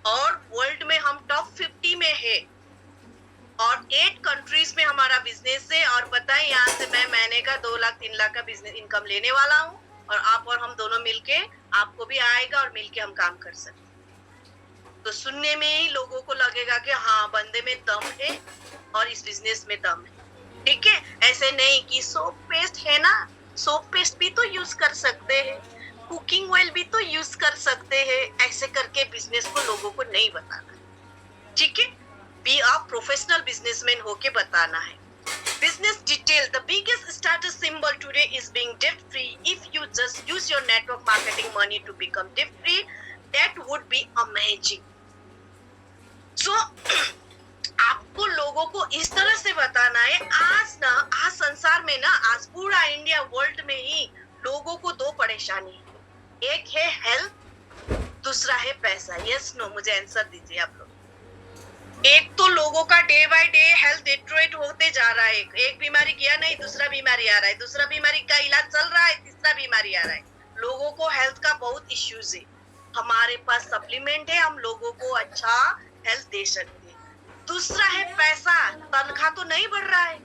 और वर्ल्ड में हम टॉप 50 में है, और 8 कंट्रीज में हमारा बिजनेस है। और पता है यहाँ से मैं महीने का 2 लाख 3 लाख का बिजनेस इनकम लेने वाला हूँ, और आप और हम दोनों मिलके, आपको भी आएगा और मिलके हम काम कर सकते। तो सुनने में ही लोगों को लगेगा कि हाँ, बंदे में दम है और इस बिजनेस में दम है, ठीक है। ऐसे नहीं कि सोप पेस्ट है ना, सोप पेस्ट भी तो यूज कर सकते हैं, कुकिंग ऑयल भी तो यूज कर सकते हैं, ऐसे करके बिजनेस को लोगों को नहीं बताना, ठीक है। बी अ प्रोफेशनल बिजनेसमैन होके बताना है। Business detail, the biggest status symbol today is being debt free. If you just use your network marketing money to become debt free, that would be amazing. So आपको लोगों को इस तरह से बताना है। आज संसार में ना, आज पूरा इंडिया वर्ल्ड में ही लोगों को 2 परेशानी है, एक है हेल्थ, दूसरा है पैसा। यस नो, मुझे आंसर दीजिए आप लोग। एक तो लोगों का day by day health deteriorate होते जा रहा है, एक बीमारी गया नहीं, दूसरा बीमारी आ रहा है, दूसरा बीमारी का इलाज चल रहा है, तीसरा बीमारी आ रहा है। लोगों को हेल्थ का बहुत इश्यूज है, हमारे पास सप्लीमेंट है, हम लोगों को अच्छा हेल्थ दे सकते हैं। दूसरा है पैसा, तनख्वाह तो नहीं बढ़ रहा है,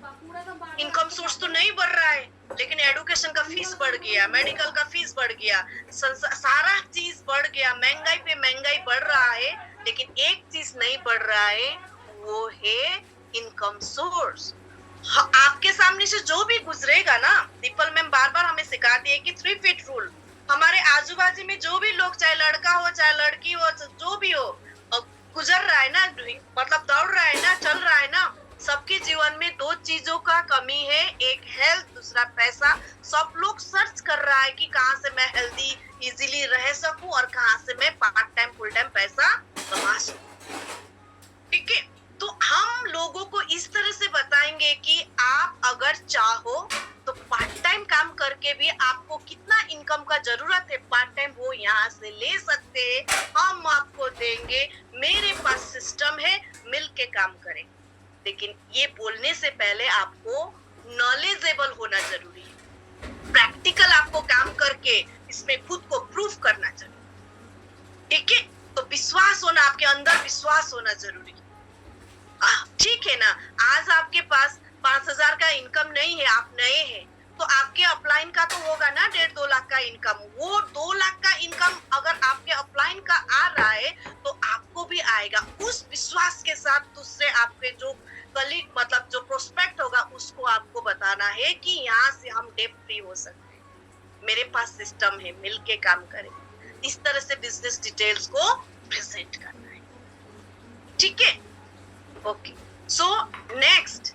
इनकम सोर्स तो नहीं बढ़ रहा है, लेकिन एजुकेशन का फीस बढ़ गया, मेडिकल का फीस बढ़ गया, सारा चीज बढ़ गया, महंगाई पे महंगाई बढ़ रहा है, लेकिन एक चीज नहीं बढ़ रहा है, वो है इनकम सोर्स। आपके सामने से जो भी गुजरेगा ना, दीपल मैम बार बार हमें सिखाती है कि 3 फीट रूल। हमारे आजू बाजू में जो भी लोग, चाहे लड़का हो चाहे लड़की हो, जो भी हो, गुजर रहा है ना, मतलब दौड़ रहा है ना, चल रहा है ना, सबके जीवन में 2 चीजों का कमी है, एक हेल्थ, दूसरा पैसा। सब लोग सर्च कर रहा है कि कहाँ से मैं हेल्दी इजीली रह सकूं और कहाँ से मैं पार्ट टाइम फुल टाइम पैसा कमा सकूं, ठीक है। तो हम लोगों को इस तरह से बताएंगे कि आप अगर चाहो तो पार्ट टाइम काम करके भी आपको कितना इनकम का जरूरत है, पार्ट टाइम वो यहाँ से ले सकते हैं, हम आपको देंगे, मेरे पास सिस्टम है, मिल के काम करें। लेकिन ये बोलने से पहले आपको नॉलेजेबल होना जरूरी है, प्रैक्टिकल आपको काम करके इसमें खुद को प्रूफ करना चाहिए, ठीक है। तो विश्वास होना, आपके अंदर विश्वास होना जरूरी है, ठीक है ना। आज आपके पास 5,000 का इनकम नहीं है, आप नए हैं, तो आपके अपलाइन का तो होगा ना 1.5-2 लाख का इनकम। वो 2 लाख का इनकम अगर आपके अपलाइन का आ रहा है तो आपको भी आएगा। उस विश्वास के साथ दूसरे आपके जो कलीग, मतलब जो प्रोस्पेक्ट होगा, उसको आपको बताना है कि यहाँ से हम डेट फ्री हो सकते हैं, मेरे पास सिस्टम है, मिलके काम करें। इस तरह से बिजनेस डिटेल्स को प्रेजेंट करना है, ठीक है? Okay, so next,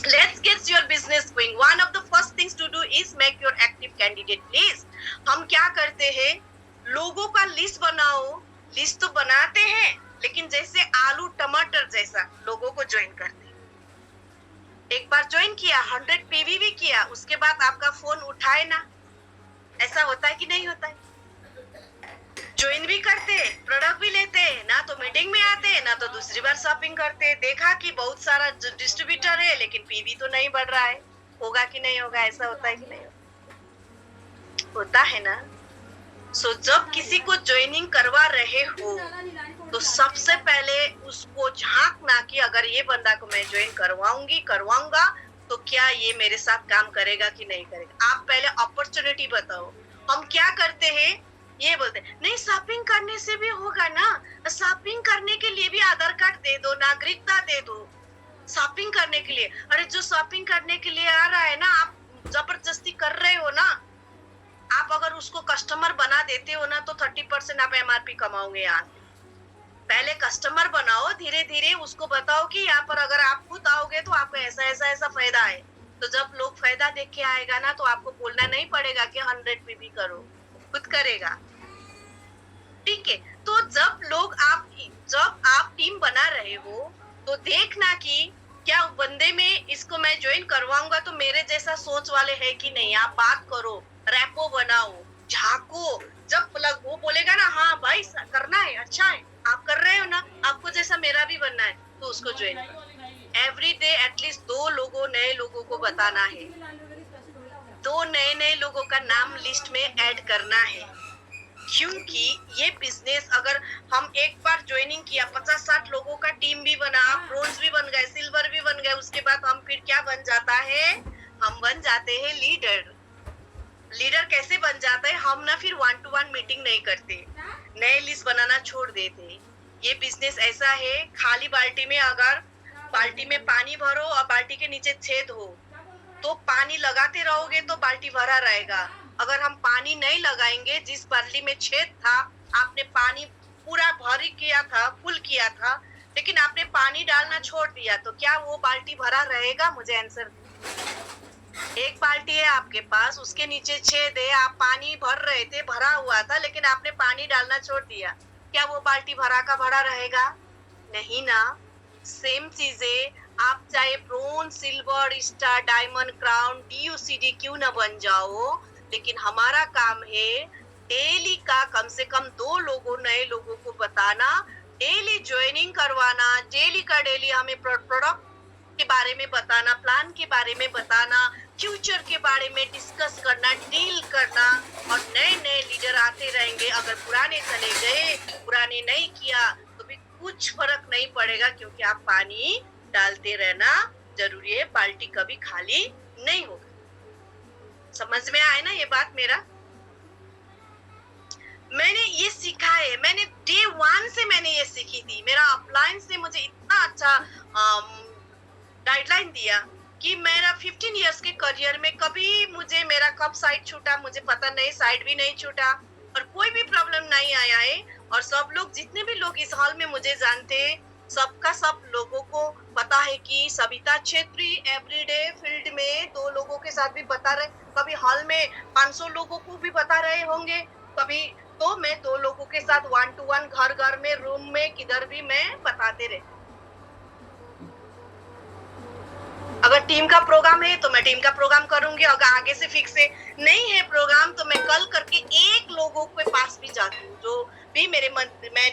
let's get your business going. One of the first things to do is make your active candidate list. हम क्या करते हैं, लोगों का लिस्ट बनाओ, लिस्ट तो बनाते हैं लेकिन जैसे आलू टमाटर जैसा लोगों को ज्वाइन करते हैं। एक बार ज्वाइन किया, 100 पीवी भी किया, उसके बाद आपका फोन उठाए ना, ऐसा होता है कि नहीं होता है? ज्वाइन भी करते, प्रोडक्ट भी लेते, ना तो मीटिंग में आते, ना तो दूसरी बार शॉपिंग करते। देखा कि बहुत सारा डिस्ट्रीब्यूटर है लेकिन पीवी तो नहीं बढ़ रहा है, होगा कि नहीं होगा? ऐसा होता है कि नहीं होता है ना? सो जब किसी को ज्वाइनिंग करवा रहे हो तो सबसे पहले उसको झांकना कि अगर ये बंदा को मैं ज्वाइन करवाऊंगा तो क्या ये मेरे साथ काम करेगा कि नहीं करेगा। आप पहले अपॉर्चुनिटी बताओ। हम क्या करते हैं, ये बोलते हैं नहीं शॉपिंग करने से भी होगा ना, शॉपिंग करने के लिए भी आधार कार्ड दे दो, नागरिकता दे दो, शॉपिंग करने के लिए। अरे जो शॉपिंग करने के लिए आ रहा है ना, आप जबरदस्ती कर रहे हो ना। आप अगर उसको कस्टमर बना देते हो ना तो 30% आप एमआरपी कमाओगे। यहाँ पहले कस्टमर बनाओ, धीरे धीरे उसको बताओ कि यहाँ पर अगर आप खुद आओगे तो आपको ऐसा ऐसा ऐसा फायदा है। तो जब लोग फायदा देख के आएगा ना तो आपको बोलना नहीं पड़ेगा कि 100 पीवी करो, खुद करेगा, ठीक है? तो जब आप टीम बना रहे हो तो देखना कि क्या बंदे में इसको मैं ज्वाइन करवाऊंगा तो मेरे जैसा सोच वाले है कि नहीं। आप बात करो, रैपो बनाओ, झाको। जब वो बोलेगा ना हाँ भाई करना है, अच्छा है, आप कर रहे हो ना, आपको जैसा मेरा भी बनना है, तो उसको ज्वाइन करो। एवरी डे एटलीस्ट 2 नए लोगों को बताना है, 2 नए लोगों का नाम लिस्ट में ऐड करना है। क्योंकि ये बिजनेस अगर हम एक बार ज्वाइनिंग किया, 50-60 लोगों का टीम भी बना, ब्रोंज भी बन गए, सिल्वर भी बन गए, उसके बाद हम फिर क्या बन जाता है, हम बन जाते हैं लीडर। लीडर कैसे बन जाता है, हम ना फिर 1-to-1 मीटिंग नहीं करते, नए लिस्ट बनाना छोड़ देते। ये बिजनेस ऐसा है, खाली बाल्टी में अगर बाल्टी में पानी भरो और बाल्टी के नीचे छेद हो तो पानी लगाते रहोगे तो बाल्टी भरा रहेगा। अगर हम पानी नहीं लगाएंगे, जिस बाल्टी में छेद था आपने पानी पूरा भरी किया था, फुल किया था, लेकिन आपने पानी डालना छोड़ दिया, तो क्या वो बाल्टी भरा रहेगा? मुझे आंसर। एक बाल्टी है आपके पास, उसके नीचे छेद है, आप पानी भर रहे थे, भरा हुआ था, लेकिन आपने पानी डालना छोड़ दिया, क्या वो बाल्टी भरा का भरा रहेगा? नहीं ना। सेम चीजें आप चाहे bronze, silver, star, diamond, crown, DUCD क्यों ना बन जाओ, लेकिन हमारा काम है डेली का कम से कम 2 नए लोगों को बताना, डेली ज्वाइनिंग करवाना, डेली का डेली हमें प्रोडक्ट के बारे में बताना, प्लान के बारे में बताना, फ्यूचर के बारे में डिस्कस करना, डील करना, और नए लीडर आते रहेंगे। अगर पुराने चले गए, पुराने नहीं किया तो भी कुछ फर्क नहीं पड़ेगा, क्योंकि आप पानी डालते रहना जरूरी है, बाल्टी कभी खाली नहीं होगा। समझ में आए ना ये बात मेरा? मैंने ये सीखा है, मैंने डे 1 से मैंने ये सीखी थी। मेरा अपलाइन से मुझे इतना अच्छा गाइडलाइन दिया कि मेरा 15 इयर्स के करियर में कभी मुझे मेरा कब साइड छूटा मुझे पता नहीं, साइड भी नहीं छूटा और कोई भी प्रॉब्लम नहीं आया है। और सब लोग, जितने भी लोग इस हॉल में मुझे जानते हैं, सबका सब लोगों को पता है कि सविता छेत्री एवरीडे फील्ड में 2 लोगों के साथ भी बता रहे, कभी हॉल में 500 लोगों को भी बता रहे होंगे, कभी तो मैं 2 लोगों के साथ 1-to-1 घर में, रूम में, किधर भी मैं बताते रहे। अगर टीम का प्रोग्राम है तो मैं टीम का प्रोग्राम करूंगी, अगर आगे से फिक्स है नहीं है प्रोग्राम तो मैं कल करके 1 लोगों के पास भी जाती हूँ, जो भी मेरे मन मैं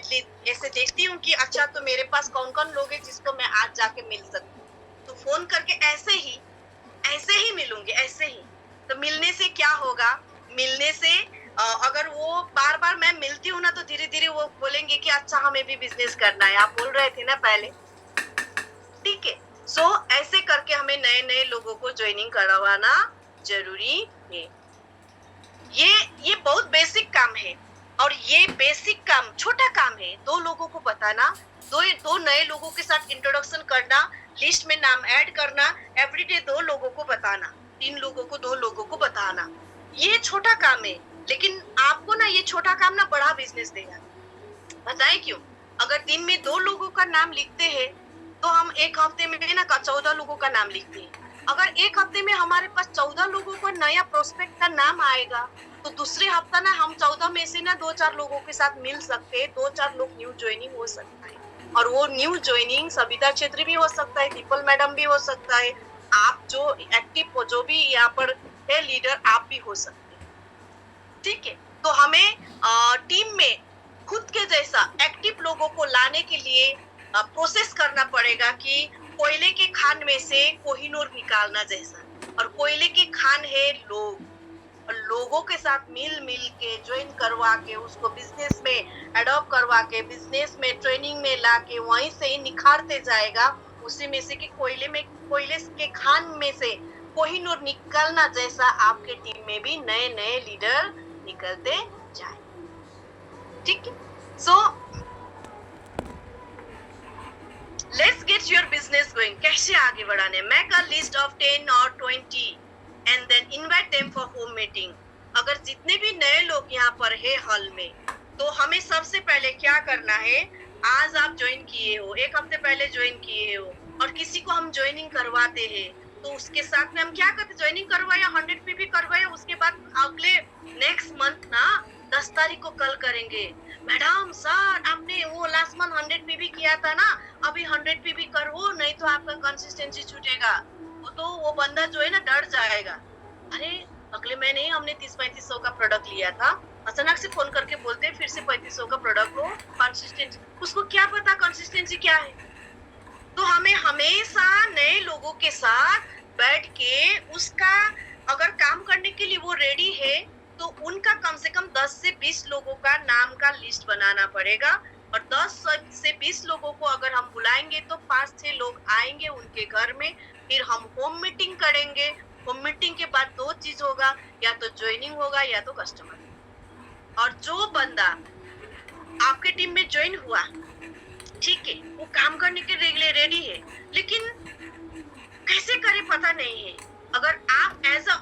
ऐसे देखती हूँ कि अच्छा तो मेरे पास कौन कौन लोग हैं जिसको मैं आज जाके मिल सकती हूँ, तो फोन करके ऐसे ही मिलूंगी, ऐसे ही। तो मिलने से क्या होगा, मिलने से अगर वो बार बार मैं मिलती हूँ ना तो धीरे धीरे वो बोलेंगे कि अच्छा हमें भी बिजनेस करना है, आप बोल रहे थे ना पहले, ठीक है। सो ऐसे करके हमें नए लोगों को ज्वाइनिंग करवाना जरूरी है। ये बहुत बेसिक काम है और ये बेसिक काम छोटा काम है। 2 लोगों को बताना, 2 नए लोगों के साथ इंट्रोडक्शन करना, लिस्ट में नाम ऐड करना, एवरीडे 2 लोगों को बताना, 3 लोगों को 2 लोगों को बताना, ये छोटा काम है। लेकिन आपको ना ये छोटा काम ना बड़ा बिजनेस देगा। बताएं क्यों? अगर दिन में 2 लोगों का नाम लिखते हैं तो हम एक हफ्ते में ना 14 लोगों का नाम लिखते हैं। अगर एक हफ्ते में हमारे पास 14 लोगों का नया प्रोस्पेक्ट का नाम आएगा तो दूसरे हफ्ता ना हम 14 में से ना 2-4 लोगों के साथ मिल सकते हैं, 2-4 लोग न्यू ज्वाइनिंग हो सकता है। और वो न्यू ज्वाइनिंग सविता छेत्री भी हो सकता है, दीपल मैडम भी हो सकता है, आप जो एक्टिव हो, जो भी यहाँ पर है लीडर, आप भी हो सकते हैं। ठीक है, तो हमें टीम में खुद के जैसा एक्टिव लोगों को लाने के लिए प्रोसेस करना पड़ेगा कि कोयले के खान में से कोहिनूर निकालना जैसा। और कोयले के खान है लोग, और लोगों के साथ मिल के ज्वाइन करवा के उसको बिजनेस में एडॉप्ट करवा के बिजनेस में ट्रेनिंग में ला के वहीं से ही निखारते जाएगा। उसी में से कि कोयले के खान में से कोहिनूर निकलना जैसा आपके टीम में भी नए नए लीडर निकलते जाए। ठीक है, so let's get your business going. कैसे आगे बढ़ाने? मेक अ लिस्ट ऑफ 10 और 20 and then invite them for home meeting. अगर जितने भी नए लोग यहाँ पर है हॉल में, तो हमें सबसे पहले क्या करना है? आज आप ज्वाइन किए हो, एक हफ्ते पहले ज्वाइन किए हो और किसी को हम ज्वाइनिंग करवाते हैं तो उसके साथ में हम क्या करते? ज्वाइनिंग करवाया, 100 पे भी करवाया, उसके बाद अगले नेक्स्ट मंथ ना 10 तारीख को कल करेंगे, मैडम सर आपने वो लास्ट मंथ 100 पे भी किया था ना, अभी 100 पे भी करो, नहीं तो आपका कंसिस्टेंसी छूटेगा। वो बंदा जो है ना डर जाएगा। अरे अगले महीने ही हमने 30-3500 का प्रोडक्ट लिया था, अचानक से फोन करके बोलते हैं फिर से 3500 का प्रोडक्ट हो, कंसिस्टेंसी, उसको क्या पता कंसिस्टेंसी क्या है? तो हमें हमेशा नए लोगों के साथ बैठ के उसका अगर काम करने के लिए वो रेडी है तो उनका कम से कम 10 से 20 लोगों का नाम का लिस्ट बनाना पड़ेगा। और 10 से 20 लोगों को अगर हम बुलाएंगे तो 5-6 लोग आएंगे उनके घर में, फिर हम होम मीटिंग करेंगे। होम मीटिंग के बाद 2 चीज होगा, या तो ज्वाइनिंग होगा या तो कस्टमर। और जो बंदा आपके टीम में ज्वाइन हुआ, ठीक है, वो काम करने के लिए रेडी है, लेकिन कैसे करे पता नहीं है। अगर आप एज अ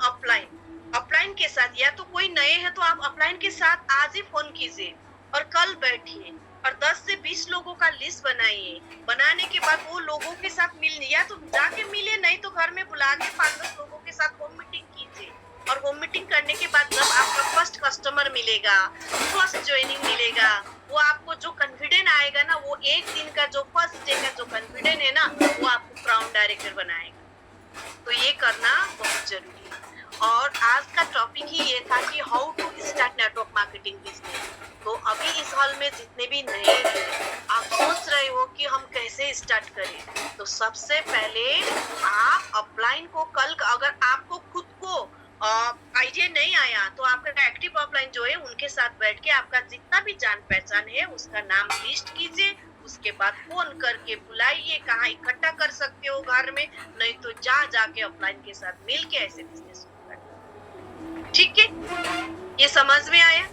अपलाइन के साथ, या तो कोई नए हैं तो आप अपलाइन के साथ आज ही फोन कीजिए और कल बैठिए और 10 से 20 लोगों का लिस्ट बनाइए। बनाने के बाद वो लोगों के साथ मिलने, या तो जाके मिले, नहीं तो घर में बुला के 5-10 लोगों के साथ होम मीटिंग कीजिए। और होम मीटिंग करने के बाद जब आपका फर्स्ट कस्टमर मिलेगा, फर्स्ट ज्वाइनिंग मिलेगा, वो आपको जो कॉन्फिडेंट आएगा ना, वो एक दिन का जो फर्स्ट डे का जो कॉन्फिडेंट है ना, वो आपको क्राउन डायरेक्टर बनाएगा। तो ये करना बहुत जरूरी है। और आज का टॉपिक ही ये था कि how to start network marketing business. तो अभी इस हॉल में जितने भी नए हैं, आप सोच रहे हो कि हम कैसे स्टार्ट करें, तो सबसे पहले आप अपलाइन को कल, अगर आपको खुद को आइडिया नहीं आया तो आपका एक्टिव अपलाइन जो है उनके साथ बैठ के आपका जितना भी जान पहचान है उसका नाम लिस्ट कीजिए। उसके बाद फोन करके बुलाइए, कहाँ इकट्ठा कर सकते हो घर में, नहीं तो जाके अपलाइन के साथ मिल के ऐसे बिजनेस। ठीक है, ये समझ में आया?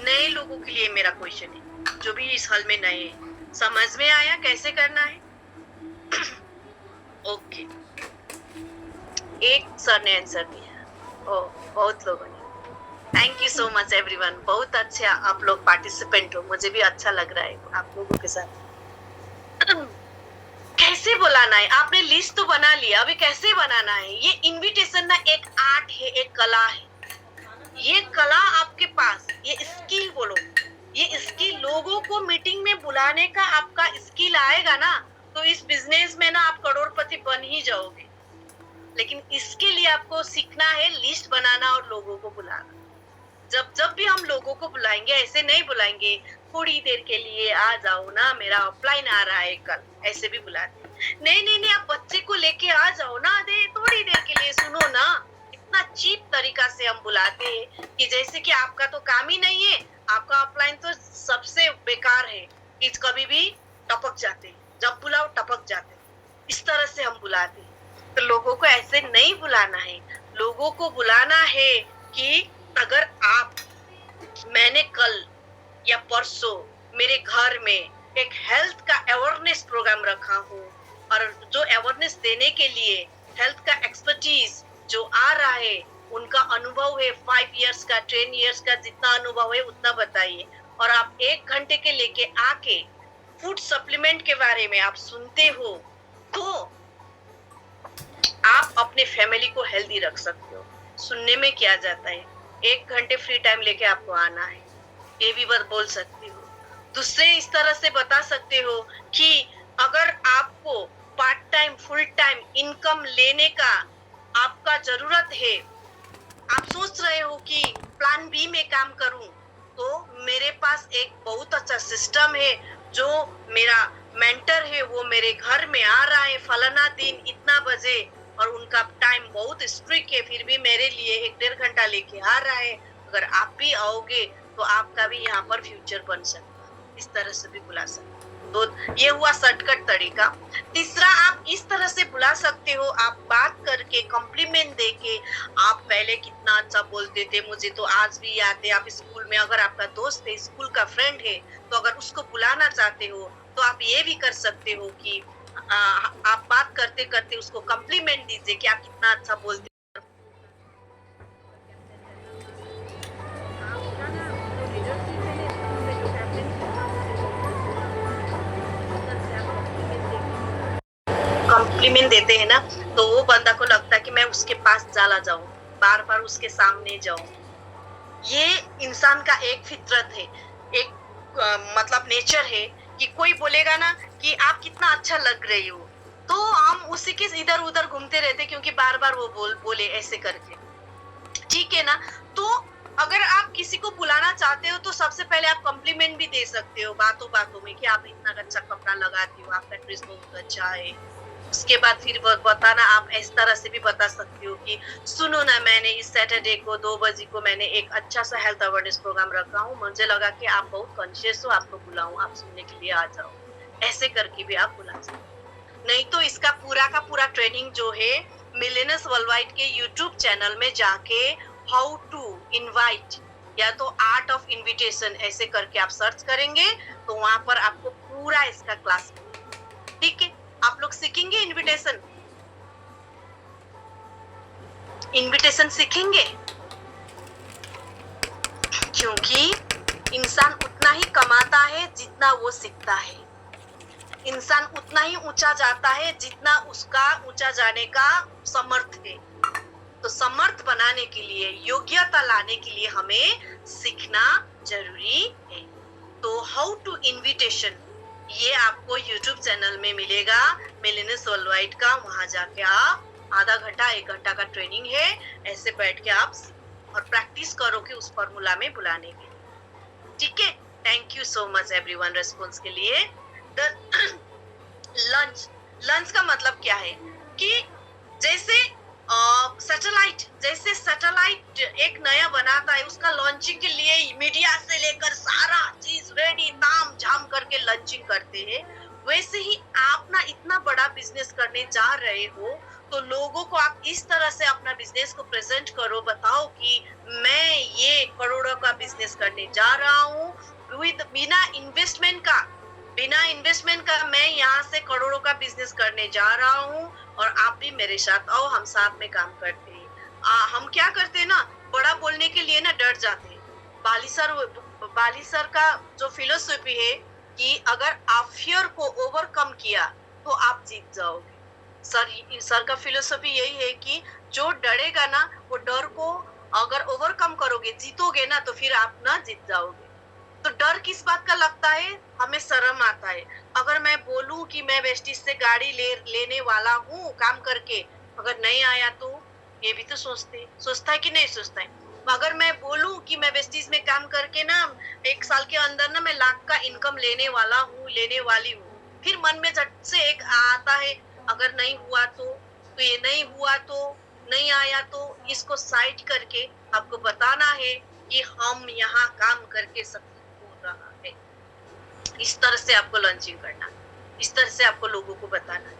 नए लोगों के लिए मेरा क्वेश्चन है, जो भी इस हॉल में नए हैं, समझ में आया कैसे करना है? ओके, एक सर ने आंसर दिया, बहुत लोगों ने। Thank you so much everyone, बहुत अच्छा आप लोग पार्टिसिपेंट हो, मुझे भी अच्छा लग रहा है आप लोगों के साथ। कैसे बुलाना है? आपने लिस्ट तो बना लिया, अभी कैसे बनाना है? ये इनविटेशन ना एक आर्ट है, एक कला है। ये कला आपके पास, ये स्किल बोलो, ये स्किल लोगों को मीटिंग में बुलाने का आपका स्किल आएगा ना, तो इस बिजनेस में ना आप करोड़पति बन ही जाओगे। लेकिन इसके लिए आपको सीखना है लिस्ट बनाना और लोगों को बुलाना। जब भी हम लोगों को बुलाएंगे, ऐसे नहीं बुलाएंगे थोड़ी देर के लिए आ जाओ ना, मेरा ऑफलाइन आ रहा है कल, ऐसे भी बुलाते। नहीं, आप बच्चे को लेके आ जाओ ना, दे थोड़ी देर के लिए सुनो ना। इतना चीप तरीका से हम बुलाते हैं कि जैसे कि आपका तो काम ही नहीं है, आपका ऑफलाइन तो सबसे बेकार है, कि कभी भी टपक जाते, जब बुलाओ टपक जाते, इस तरह से हम बुलाते। तो लोगों को ऐसे नहीं बुलाना है, लोगों को बुलाना है कि अगर मैंने कल या परसों मेरे घर में एक हेल्थ का अवेयरनेस प्रोग्राम रखा हूँ, और जो अवेयरनेस देने के लिए हेल्थ का एक्सपर्टीज जो आ रहा है, उनका अनुभव अनुभव है, 5 इयर्स का, 10 इयर्स का, जितना अनुभव है उतना बताइए। और आप 1 घंटे के लेके आके फूड सप्लीमेंट के बारे में आप सुनते हो तो आप अपने फैमिली को हेल्दी रख सकते हो। सुनने में क्या जाता है, 1 घंटे फ्री टाइम लेके आपको आना है, ये भी बात बोल सकते हो। दूसरे इस तरह से बता सकते हो कि अगर आपको part time full time income लेने का आपका जरूरत है, आप सोच रहे हो कि प्लान बी में काम करूं, तो मेरे पास एक बहुत अच्छा सिस्टम है। जो मेरा मेंटर है वो मेरे घर में आ रहा है फलाना दिन इतना बजे, और उनका टाइम बहुत स्ट्रिक्ट है, फिर भी मेरे लिए 1-1.5 घंटा लेके आ रहा है। अगर आप भी आओगे तो आपका भी यहाँ पर फ्यूचर बन सकता है। इस तरह से भी बुला सकते हो। तो ये हुआ शॉर्टकट तरीका। तीसरा, आप इस तरह से बुला सकते हो, आप बात करके कॉम्प्लीमेंट देके, आप पहले कितना अच्छा बोलते थे, मुझे तो आज भी याद है। आप स्कूल में अगर आपका दोस्त है, स्कूल का फ्रेंड है, तो अगर उसको बुलाना चाहते हो तो आप ये भी कर सकते हो कि आप बात करते करते उसको कॉम्प्लीमेंट दीजिए कि आप कितना अच्छा बोलते। कॉम्प्लीमेंट देते हैं ना, तो वो बंदा को लगता है कि मैं उसके पास चला जाऊं, बार बार उसके सामने जाऊं। ये इंसान का एक फितरत है, एक मतलब नेचर है कि कोई बोलेगा ना कि आप कितना अच्छा लग रही हो, तो हम उसी के इधर उधर घूमते रहते, क्योंकि बार बार वो बोले ऐसे करके, ठीक है ना। तो अगर आप किसी को बुलाना चाहते हो तो सबसे पहले आप कॉम्प्लीमेंट भी दे सकते हो बातों बातों में कि आप इतना अच्छा कपड़ा लगाती हो, आपका ड्रेस बहुत अच्छा है। उसके बाद फिर बताना, आप इस तरह से भी बता सकते हो कि सुनो ना, मैंने इस सैटरडे को 2 बजे को मैंने एक अच्छा सा हेल्थ अवेयरनेस प्रोग्राम रखा हूँ, मुझे लगा कि आप बहुत कॉन्शियस हो, आपको बुलाऊं, आप सुनने के लिए आ जाओ। ऐसे करके भी आप बुला सकते हो। नहीं तो इसका पूरा का पूरा ट्रेनिंग जो है मिलेनियल्स वर्ल्डवाइड के यूट्यूब चैनल में जाके हाउ टू इनवाइट या तो आर्ट ऑफ इनविटेशन ऐसे करके आप सर्च करेंगे तो वहां पर आपको पूरा इसका क्लास मिलेगा। ठीक है, आप लोग सीखेंगे इनविटेशन सीखेंगे, क्योंकि इंसान उतना ही कमाता है जितना वो सीखता है। इंसान उतना ही ऊंचा जाता है जितना उसका ऊंचा जाने का समर्थ है। तो समर्थ बनाने के लिए, योग्यता लाने के लिए हमें सीखना जरूरी है। तो हाउ टू इनविटेशन ये आपको YouTube चैनल में मिलेगा, मिलेनियल्स वर्ल्डवाइड का। वहां जाके आप आधा घंटा 1 घंटा का ट्रेनिंग है, ऐसे बैठ के आप और प्रैक्टिस करोगे उस फॉर्मूला में बुलाने के। ठीक है, thank you so much everyone response के लिए। लंच का मतलब क्या है कि जैसे सैटेलाइट एक नया बनाता है, उसका लॉन्चिंग के लिए मीडिया से लेकर सारा चीज रेडी ताम झाम करके लॉन्चिंग करते हैं, वैसे ही आप ना इतना बड़ा बिजनेस करने जा रहे हो तो लोगों को आप इस तरह से अपना बिजनेस को प्रेजेंट करो, बताओ कि मैं ये करोड़ों का बिजनेस करने जा रहा हूँ बिना इन्वेस्टमेंट का मैं यहाँ से करोड़ों का बिजनेस करने जा रहा हूँ, और आप भी मेरे साथ आओ, हम साथ में काम करते हैं। हम क्या करते हैं ना, बड़ा बोलने के लिए ना डर जाते हैं। बाली सर का जो फिलोसफी है कि अगर आप फियर को ओवरकम किया तो आप जीत जाओगे। सर का फिलोसफी यही है कि जो डरेगा ना, वो डर को अगर ओवरकम करोगे, जीतोगे ना, तो फिर आप ना जीत जाओगे। तो डर किस बात का लगता है, हमें शर्म आता है। अगर मैं बोलूं कि मैं वेस्टिज से गाड़ी लेने वाला हूँ काम करके, अगर नहीं आया तो ये भी तो सोचता है कि नहीं सोचता है। अगर मैं बोलूं कि मैं वेस्टिज में काम करके ना 1 साल के अंदर ना मैं लाख का इनकम लेने वाली हूँ, फिर मन में झट से एक आता है, अगर नहीं हुआ तो ये नहीं हुआ तो नहीं आया तो। इसको साइड करके आपको बताना है कि हम यहाँ काम करके सब हो रहा है। इस तरह से आपको लॉन्चिंग करना, इस तरह से आपको लोगों को बताना है।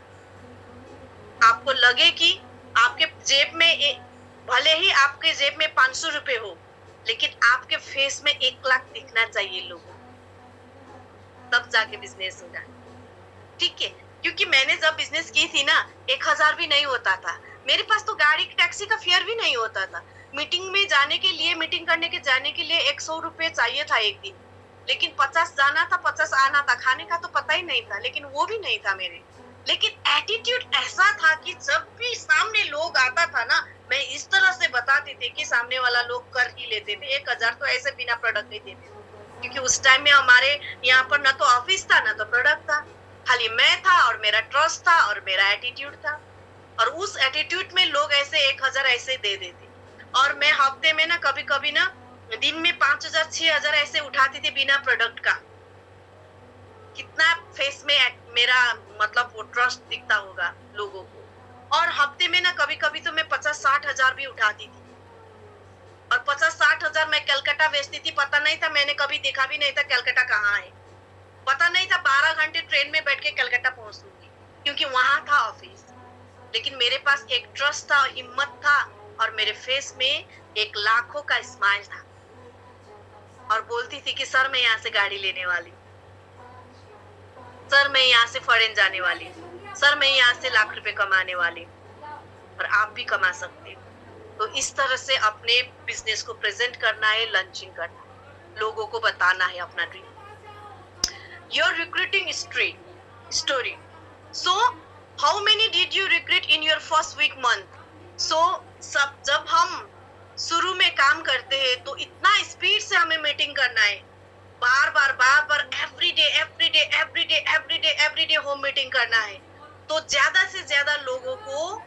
आपको लगे कि आपके जेब में भले ही आपके जेब में 500 रुपए हो, लेकिन आपके फेस में 1 लाख दिखना चाहिए लोगों, तब जाके बिजनेस होगा। ठीक है, क्योंकि मैंने जब बिजनेस की थी ना 1000 भी नहीं होता था, मेरे पास तो गाड़ी टैक्सी का फेयर भी नहीं होता था। मीटिंग में जाने के लिए, मीटिंग करने के जाने के लिए 100 रुपये चाहिए था एक दिन, लेकिन 50 जाना था, 50 आना था। खाने का तो पता ही नहीं था, लेकिन वो भी नहीं था मेरे। लेकिन एटीट्यूड ऐसा था कि जब भी सामने लोग आता था ना, मैं इस तरह से बताती थी कि सामने वाला लोग कर ही लेते थे। 1000 तो ऐसे बिना प्रोडक्ट नहीं देते थे, क्योंकि उस टाइम में हमारे यहाँ पर ना तो ऑफिस था ना तो प्रोडक्ट था, खाली मैं था और मेरा ट्रस्ट था और मेरा एटीट्यूड था। और उस एटीट्यूड में लोग ऐसे 1000 ऐसे दे देते। और मैं हफ्ते में ना कभी कभी ना दिन में 5000 6000 ऐसे उठाती थी बिना प्रोडक्ट का। कितना फेस में मेरा मतलब वो ट्रस्ट दिखता होगा लोगों को। और हफ्ते में ना कभी कभी तो मैं 50-60 हजार भी उठाती थी। और 50-60 हजार मैं कलकत्ता बेचती थी। पता नहीं था, मैंने कभी देखा भी नहीं था कलकत्ता कहाँ है, पता नहीं था। 12 घंटे ट्रेन में बैठ के कलकत्ता पहुंचूंगी, क्योंकि वहां था ऑफिस। लेकिन मेरे पास एक ट्रस्ट था, हिम्मत था, और मेरे फेस में एक लाखों का स्माइल था। और बोलती थी कि सर मैं यहाँ से गाड़ी लेने वाली, सर मैं यहाँ से फॉरेन जाने वाली, सर मैं यहाँ से लाख रुपए कमाने वाली, और आप भी कमा सकते हो। तो इस तरह से अपने बिजनेस को प्रेजेंट करना है, लॉन्चिंग करना है, लोगों को बताना है अपना dream. Your recruiting story. So how many did you recruit in your first week month? So सब जब हम शुरू में काम करते हैं तो इतना स्पीड से हमें मीटिंग करना है, बार बार एवरीडे होम मीटिंग करना है। तो ज्यादा से ज्यादा लोगों को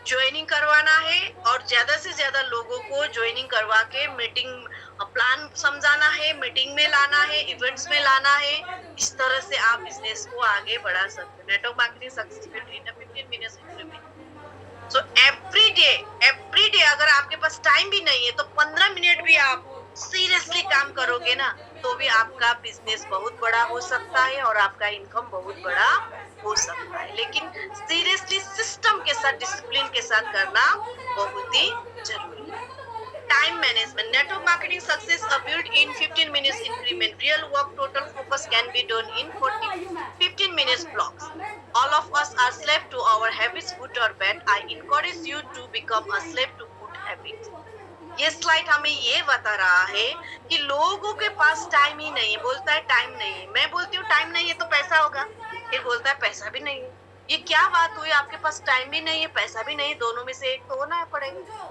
ज्वाइनिंग करवाना है, और ज्यादा से ज्यादा लोगों को ज्वाइनिंग करवा के मीटिंग प्लान समझाना है, मीटिंग में लाना है, इवेंट्स में लाना है। इस तरह से आप बिजनेस को आगे बढ़ा सकते हो। Network marketing successful in 15 minutes increment. So every day अगर आपके पास टाइम भी नहीं है तो 15 मिनट भी आप सीरियसली काम करोगे ना, तो भी आपका बिजनेस बहुत बड़ा हो सकता है और आपका इनकम बहुत बड़ा हो सकता है। लेकिन सीरियसली सिस्टम के साथ, डिसिप्लिन के साथ करना बहुत ही जरूरी है। Time management. Network marketing success built in 15 minutes increment. Real work total focus can be done in 15 minutes blocks. All of us are slave to our habits, good or bad. I encourage you to become a slave to good habits. ये slide हमें ये बता रहा है कि लोगों के पास time ही नहीं है। बोलता है टाइम नहीं है, मैं बोलती हूँ टाइम नहीं है तो पैसा होगा, फिर बोलता है पैसा भी नहीं है। ये क्या बात हुई? आपके पास टाइम भी नहीं है, पैसा भी नहीं है, दोनों में से एक तो होना पड़ेगा।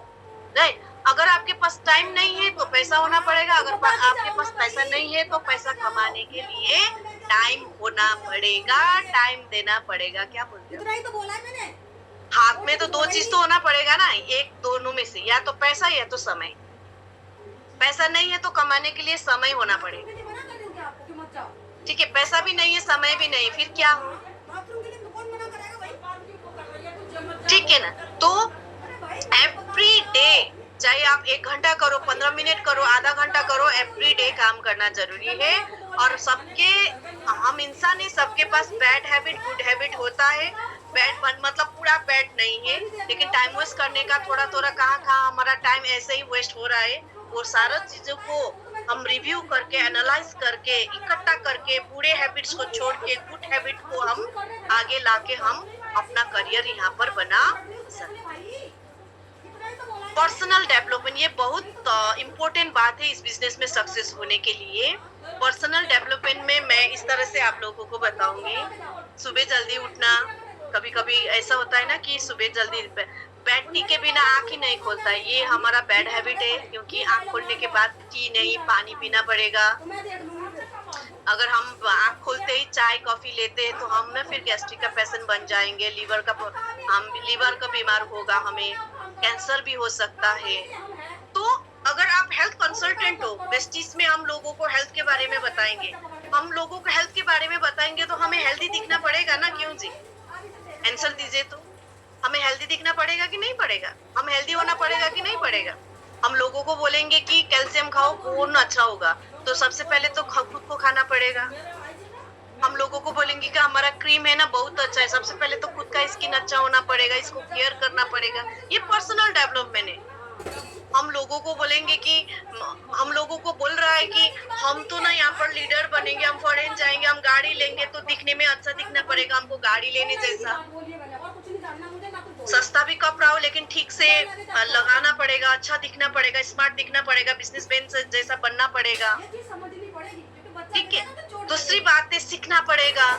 नहीं, अगर आपके पास टाइम नहीं है तो पैसा होना पड़ेगा, अगर आपके पास पैसा नहीं है तो पैसा कमाने के लिए टाइम होना पड़ेगा, टाइम देना पड़ेगा। क्या बोलते हो? इतना ही तो बोला है मैंने। हाथ में तो दो चीज तो होना पड़ेगा ना, एक दोनों में से, या तो पैसा या तो समय। पैसा नहीं है तो कमाने के लिए समय होना पड़ेगा। मैंने मना कर दिया आपको कि मत जाओ। ठीक है, पैसा भी नहीं है, समय भी नहीं, फिर क्या हो? बाथरूम के लिए कौन मना करेगा भाई? ठीक है ना। तो अरे भाई एवरी डे, चाहे आप 1 घंटा करो, 15 मिनट करो, आधा घंटा करो, एवरी डे काम करना जरूरी है। और सबके, हम इंसान है, सबके पास बैड हैबिट गुड हैबिट होता है। बैड मतलब पूरा बैड नहीं है, लेकिन टाइम वेस्ट करने का थोड़ा थोड़ा कहाँ हमारा टाइम ऐसे ही वेस्ट हो रहा है, वो सारा चीजों को हम रिव्यू करके, एनालाइज करके, इकट्ठा करके, बुरे हैबिट्स को छोड़ के गुड हैबिट को हम आगे लाके हम अपना करियर यहाँ पर बना सकते। पर्सनल डेवलपमेंट, ये बहुत इम्पोर्टेंट बात है इस बिजनेस में सक्सेस होने के लिए। पर्सनल डेवलपमेंट में मैं इस तरह से आप लोगों को बताऊंगी। सुबह जल्दी उठना। कभी कभी ऐसा होता है ना कि सुबह जल्दी बैठने के बिना आँख ही नहीं खोलता है, ये हमारा बैड हैबिट है, क्योंकि आँख खोलने के बाद टी नहीं, पानी पीना पड़ेगा। अगर हम आँख खोलते ही चाय कॉफी लेते हैं तो हम ना फिर गैस्ट्रिक का पेशेंट बन जाएंगे, लीवर का बीमार होगा, हमें कैंसर भी हो सकता है। तो अगर आप हेल्थ कंसल्टेंट हो, वेस्टीज में हम लोगों को हेल्थ के बारे में बताएंगे, हम लोगों को हेल्थ के बारे में बताएंगे तो हमें हेल्दी दिखना पड़ेगा ना, क्यों जी? आंसर दीजिए। तो हमें हेल्दी दिखना पड़ेगा कि नहीं पड़ेगा? हम हेल्दी होना पड़ेगा कि नहीं पड़ेगा? हम लोगों को बोलेंगे कि कैल्शियम खाओ, खून अच्छा होगा, तो सबसे पहले तो खुद को खाना पड़ेगा। हम लोगों को बोलेंगे कि हमारा क्रीम है ना बहुत अच्छा है, सबसे पहले तो खुद का स्किन अच्छा होना पड़ेगा, इसको केयर करना पड़ेगा। ये पर्सनल डेवलपमेंट है। हम लोगों को बोलेंगे कि हम लोगों को बोल रहा है कि हम तो ना यहाँ पर लीडर बनेंगे, हम फॉरेन जाएंगे, हम गाड़ी लेंगे, तो दिखने में अच्छा दिखना पड़ेगा हमको गाड़ी लेने जैसा। सस्ता भी कपड़ा हो लेकिन ठीक से लगाना पड़ेगा, अच्छा दिखना पड़ेगा, स्मार्ट दिखना पड़ेगा, बिजनेसमैन जैसा बनना पड़ेगा। ये चीज समझनी पड़ेगी क्योंकि बच्चा ठीक है। देखेगा ना तो चोट दूसरी लगेगी। बात है, सीखना पड़ेगा।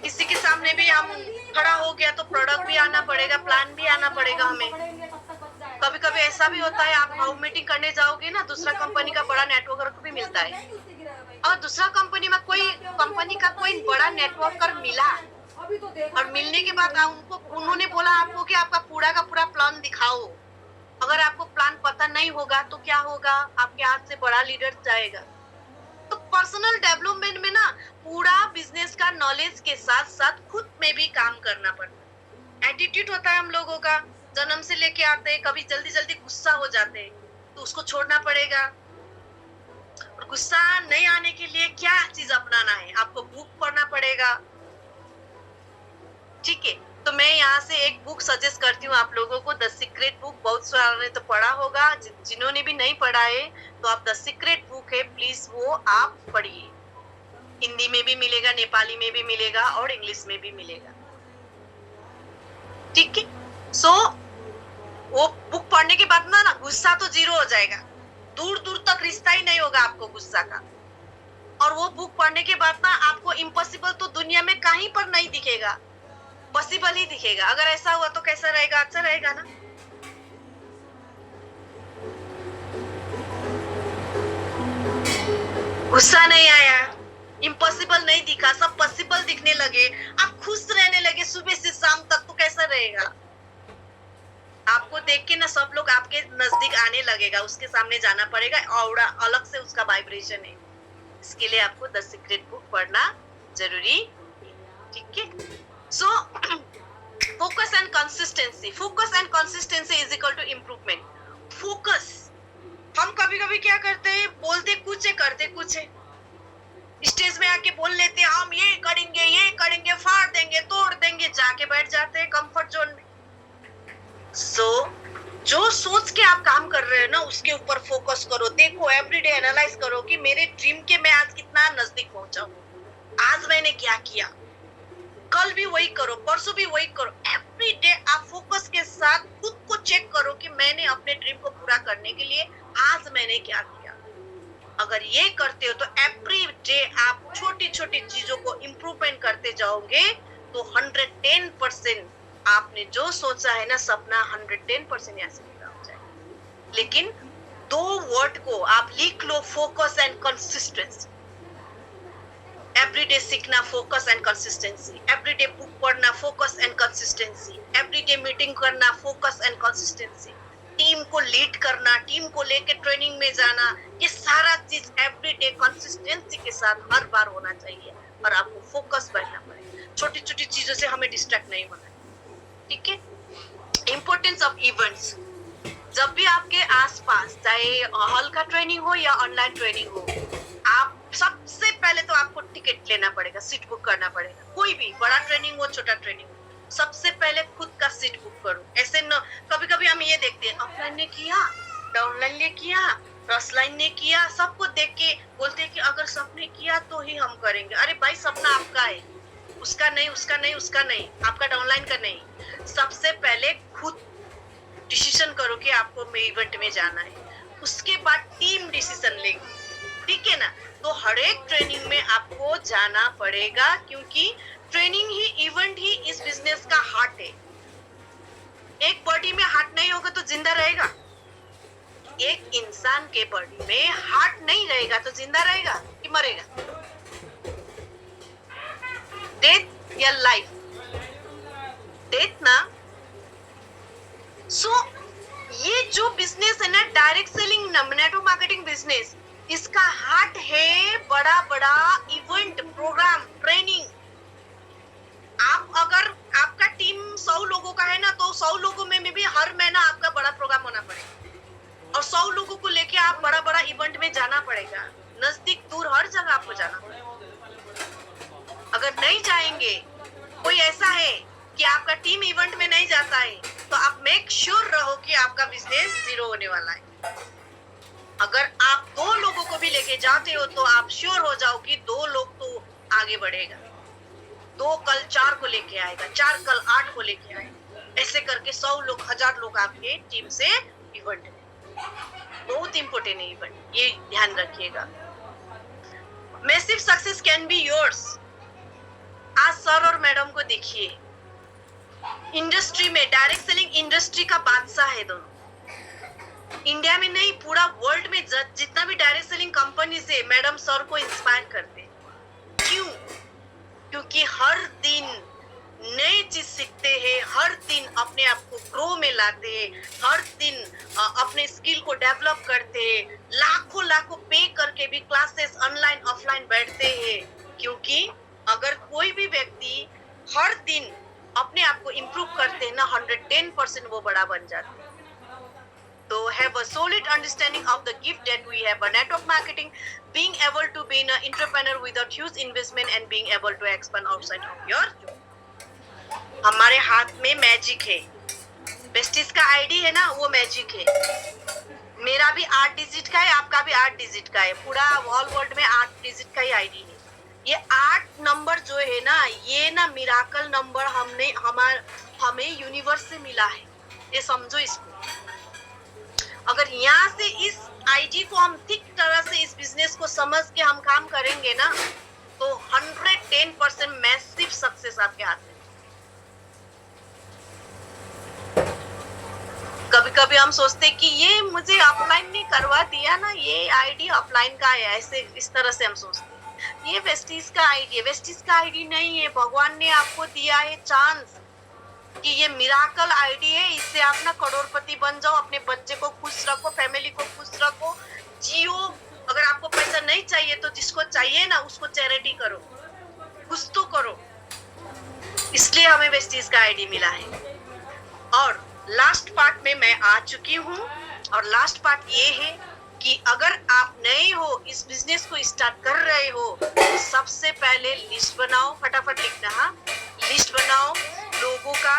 किसी के सामने भी हम खड़ा हो गया तो प्रोडक्ट भी आना पड़ेगा, प्लान भी आना पड़ेगा हमें। पकड़ेंगे तब तक बच जाएगा। कभी कभी ऐसा भी होता है, आप हाउ मीटिंग करने जाओगे ना, दूसरा कंपनी का बड़ा नेटवर्क भी मिलता है, नहीं उससे गिराया भाई। और दूसरा कंपनी में कोई कंपनी का कोई बड़ा नेटवर्कर मिला, अभी तो देखा और मिलने के बाद उन्होंने बोला आपको कि आपका पूरा का पूरा प्लान दिखाओ। अगर आपको प्लान पता नहीं होगा तो क्या होगा, आपके हाथ से बड़ा लीडर जाएगा। तो पर्सनल डेवलपमेंट में ना पूरा बिजनेस का नॉलेज के साथ साथ खुद में भी काम करना पड़ता है। एटीट्यूड होता है हम लोगों का, जन्म से लेके आते हैं, कभी जल्दी जल्दी गुस्सा हो जाते हैं, तो उसको छोड़ना पड़ेगा। और गुस्सा नहीं आने के लिए क्या चीज अपनाना है, आपको बुक पढ़ना पड़ेगा। ठीक है, तो मैं यहाँ से एक बुक सजेस्ट करती हूँ आप लोगों को, द सीक्रेट बुक। बहुत सारे ने तो पढ़ा होगा, जिन्होंने भी नहीं पढ़ा है तो आप द सीक्रेट बुक है, प्लीज वो आप पढ़िए। हिंदी में भी मिलेगा, नेपाली में भी मिलेगा और इंग्लिश में भी मिलेगा। ठीक है, सो वो बुक पढ़ने के बाद ना गुस्सा तो जीरो हो जाएगा, दूर दूर तक रिश्ता ही नहीं होगा आपको गुस्सा का। और वो बुक पढ़ने के बाद ना आपको इम्पॉसिबल तो दुनिया में कहीं पर नहीं दिखेगा, पॉसिबल ही दिखेगा। अगर ऐसा हुआ तो कैसा रहेगा, अच्छा रहेगा ना। गुस्सा नहीं आया, इम्पॉसिबल नहीं दिखा, सब पॉसिबल दिखने लगे, आप खुश रहने लगे सुबह से शाम तक, तो कैसा रहेगा। आपको देख के ना सब लोग आपके नजदीक आने लगेगा, उसके सामने जाना पड़ेगा, और अलग से उसका वाइब्रेशन है। इसके लिए आपको द सीक्रेट बुक पढ़ना जरूरी है। ठीक है, so focus and consistency is equal to improvement. Focus, हम कभी कभी क्या करते हैं, बोलते कुछ है करते कुछ है। स्टेज में आके बोल लेते हैं हम ये करेंगे, फाड़ देंगे, तोड़ देंगे, जाके बैठ जाते हैं कंफर्ट जोन में। सो जो सोच के आप काम कर रहे हैं ना उसके ऊपर फोकस करो, देखो एवरीडे एनालाइज करो कि मेरे ड्रीम के मैं आज कितना नजदीक पहुंचा हूँ, आज मैंने क्या किया, कल भी वही करो, परसों भी वही करो। एवरी डे आप फोकस के साथ खुद को चेक करो कि मैंने अपने ड्रीम को पूरा करने के लिए आज मैंने क्या किया। अगर ये करते हो तो एवरी डे आप छोटी छोटी चीजों को इम्प्रूवमेंट करते जाओगे तो 110% आपने जो सोचा है ना सपना 110% यहाँ से पूरा हो जाएगा। लेकिन 2 वर्ड को आप लिख लो, फोकस एंड कंसिस्टेंसी। एवरीडे सीखना, focus and consistency. Every day book पढ़ना, focus and consistency. Every day meeting करना, फोकस एंड कंसिस्टेंसी। टीम को लीड करना, टीम को लेके ट्रेनिंग में जाना, ये सारा चीज एवरीडे कंसिस्टेंसी के साथ हर बार होना चाहिए। और आपको फोकस बैठना पड़ेगा, छोटी छोटी चीजों से हमें डिस्ट्रैक्ट नहीं होना है। ठीक है, इंपॉर्टेंस ऑफ इवेंट्स। जब भी आपके आसपास चाहे हॉल का ट्रेनिंग हो या ऑनलाइन ट्रेनिंग हो, आप सबसे पहले तो आपको टिकट लेना पड़ेगा, सीट बुक करना पड़ेगा। कोई भी बड़ा ट्रेनिंग हो छोटा ट्रेनिंग हो, सबसे पहले खुद का सीट बुक करो। ऐसे न कभी कभी हम ये देखते हैं ऑफलाइन ने किया, डाउनलाइन ने किया, क्रॉसलाइन ने किया, सबको देख के बोलते हैं कि अगर सबने किया तो ही हम करेंगे। अरे भाई सपना आपका है, उसका नहीं, उसका नहीं, उसका नहीं, आपका डाउनलाइन का नहीं। सबसे पहले खुद डिसीजन करो कि आपको इवेंट में जाना है, उसके बाद टीम डिसीजन लेगी। ठीक है ना, तो हर एक ट्रेनिंग में आपको जाना पड़ेगा, क्योंकि ट्रेनिंग ही, इवेंट ही इस बिजनेस का हार्ट है। एक बॉडी में हार्ट नहीं होगा तो जिंदा रहेगा। एक इंसान के बॉडी में हार्ट नहीं रहेगा तो जिंदा रहेगा कि मरेगा? डेथ या लाइफ? डेथ ना। सो ये जो बिजनेस है ना, direct selling, network marketing business, इसका हार्ट है बड़ा बड़ा इवेंट, प्रोग्राम, ट्रेनिंग। आप अगर आपका टीम 100 लोगों का है ना, तो 100 लोगों में भी हर महीना आपका बड़ा प्रोग्राम होना पड़ेगा, और 100 लोगों को लेके आप बड़ा बड़ा इवेंट में जाना पड़ेगा। नजदीक दूर हर जगह आपको जाना पड़ेगा। अगर नहीं जाएंगे, कोई ऐसा है कि आपका टीम इवेंट में नहीं जाता है, तो आप मेक श्योर रहो कि आपका बिजनेस जीरो होने वाला है। अगर आप 2 लोगों को भी लेके जाते हो तो आप श्योर हो जाओ कि 2 लोग तो आगे बढ़ेगा, 2 कल 4 को लेके आएगा, 4 कल 8 को लेके आएगा। ऐसे करके 100 लोग 1000 लोग आपके टीम से इवेंट में, बहुत इंपॉर्टेंट है इवेंट, ये ध्यान रखिएगा। Massive success can be yours. आज सर और मैडम को देखिए, इंडस्ट्री में डायरेक्ट सेलिंग इंडस्ट्री का बादशाह है दोनों। इंडिया में नहीं, पूरा वर्ल्ड में जितना भी डायरेक्ट सेलिंग कंपनी से मैडम सर को इंस्पायर करते। क्यों? क्योंकि हर दिन नई चीज सीखते हैं, हर दिन अपने आप को ग्रो में लाते हैं, हर दिन अपने स्किल को डेवलप करते हैं, लाखों लाखों पे करके भी क्लासेस ऑनलाइन ऑफलाइन बैठते हैं। क्योंकि अगर कोई भी व्यक्ति हर दिन अपने आप को इम्प्रूव करते हैं ना, 110% वो बड़ा बन जाते हैं। So have a solid understanding of the gift that we have, a network marketing, being able to be an entrepreneur without huge investment and being able to expand outside of your job. हमारे हाथ में magic है। Besties का ID है ना, वो magic है। मेरा भी 8 डिजिट का है, आपका भी 8 डिजिट का है, पूरा ऑल वर्ल्ड में 8 डिजिट का ही आईडी है। ये 8 नंबर जो है ना, ये ना मिराकल नंबर हमें यूनिवर्स से मिला है, ये समझो इसको। अगर यहाँ से इस आईडी को हम ठीक तरह से इस बिजनेस को समझ के हम काम करेंगे ना, तो 110% मैसिव सक्सेस आपके हाथ में। कभी कभी हम सोचते कि ये मुझे ऑफलाइन ने करवा दिया ना, ये आईडी ऑफलाइन का है, ऐसे इस तरह से हम सोचते हैं। ये वेस्टीज का आईडी है, वेस्टीज का आईडी नहीं है। भगवान ने आपको दिया है चांस कि ये मिराकल आईडी है, इससे आप ना करोड़पति बन जाओ, अपने बच्चे को खुश रखो, फैमिली को खुश रखो, जियो। अगर आपको पैसा नहीं चाहिए तो जिसको चाहिए ना उसको चैरिटी करो, कुछ तो करो। इसलिए हमें वेस्टीज का आईडी मिला है। और लास्ट पार्ट में मैं आ चुकी हूँ, और लास्ट पार्ट ये है कि अगर आप नए हो, इस बिजनेस को स्टार्ट कर रहे हो, तो सबसे पहले लिस्ट बनाओ, फटाफट लिखना। हाँ, लिस्ट बनाओ लोगों का,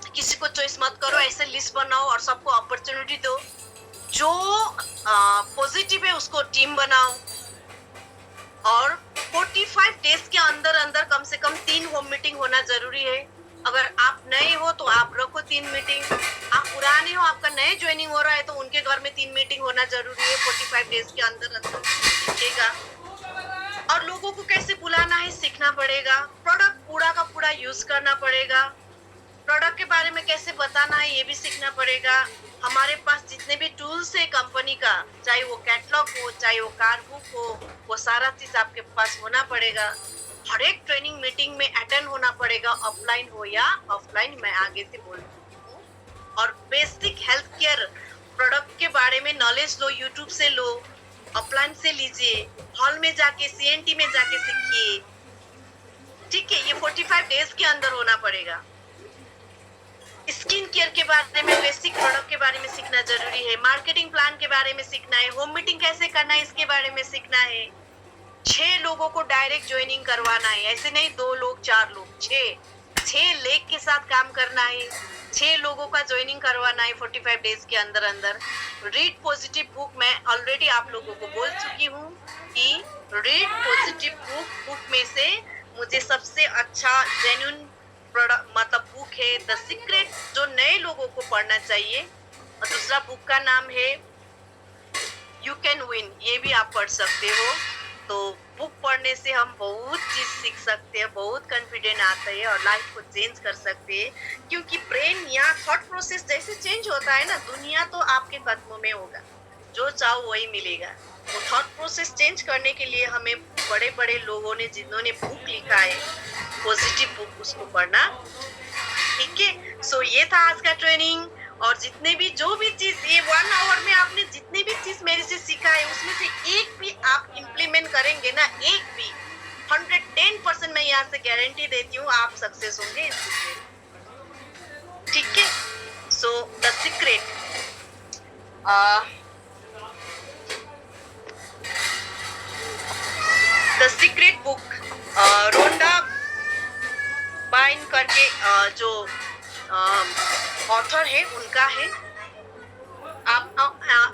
किसी को चॉइस मत करो, ऐसे लिस्ट बनाओ और सबको अपॉर्चुनिटी दो। जो पॉजिटिव है उसको टीम बनाओ, और 45 डेज के अंदर अंदर कम से कम 3 होम मीटिंग होना जरूरी है। अगर आप नए हो तो आप रखो 3 मीटिंग, आप पुराने हो, आपका नए ज्वाइनिंग हो रहा है तो उनके घर में 3 मीटिंग होना जरूरी है। 45 डेज के अंदर अंदर दिखेगा। और लोगों को कैसे बुलाना है सीखना पड़ेगा, प्रोडक्ट पूरा का पूरा यूज करना पड़ेगा, प्रोडक्ट के बारे में कैसे बताना है ये भी सीखना पड़ेगा। हमारे पास जितने भी टूल्स है कंपनी का, चाहे वो कैटलॉग हो, चाहे वो कार बुक हो, वो सारा चीज आपके पास होना पड़ेगा। हर एक ट्रेनिंग मीटिंग में अटेंड होना पड़ेगा, ऑफलाइन हो या ऑफलाइन, मैं आगे से बोल रही हूँ। और बेसिक हेल्थ केयर प्रोडक्ट के बारे में नॉलेज लो, यूट्यूब से लो, ऑफलाइन से लीजिए, हॉल में जाके सीएनटी में जाके सीखिए। ठीक है, ये 45 डेज के अंदर होना पड़ेगा। स्किन केयर के बारे में, बेसिक प्रोडक्ट के बारे में सीखना जरूरी है। मार्केटिंग प्लान के बारे में सीखना है। होम मीटिंग कैसे करना है इसके बारे में सीखना है। 6 लोगों को डायरेक्ट ज्वाइनिंग करवाना है, ऐसे नहीं 2 लोग 4 लोग, 6 लेग के साथ काम करना है। 6 लोगों का ज्वाइनिंग करवाना है 45 डेज के अंदर अंदर। रीड पॉजिटिव बुक, मैं ऑलरेडी आप लोगों को बोल चुकी हूँ कि रीड पॉजिटिव बुक में से मुझे सबसे अच्छा जेन्युइन प्रोडक्ट मतलब बुक है द सीक्रेट, जो नए लोगों को पढ़ना चाहिए। और दूसरा बुक का नाम है यू कैन विन, ये भी आप पढ़ सकते हो। तो बुक पढ़ने से हम बहुत चीज सीख सकते हैं, बहुत कॉन्फिडेंट आता है और लाइफ को चेंज कर सकते हैं। क्योंकि ब्रेन यहाँ थॉट प्रोसेस जैसे चेंज होता है ना, दुनिया तो आपके कदमों में होगा, जो चाहो वही मिलेगा। तो थॉट प्रोसेस चेंज करने के लिए हमें बड़े बड़े लोगों ने जिन्होंने बुक लिखा है पॉजिटिव बुक, उसको पढ़ना। ठीक है, सो ये था आज का ट्रेनिंग। और जितने भी जो भी चीज ये 1 आवर में आपने जितने भी चीज मेरे से सीखा है, उसमें से एक भी आप इम्प्लीमेंट करेंगे ना, एक भी, 110% मैं यहाँ से गारंटी देती हूँ आप सक्सेस होंगे इस बिजनेस। ठीक है, so the secret, the secret book Rhonda Byrne करके जो ऑथर है उनका है। आप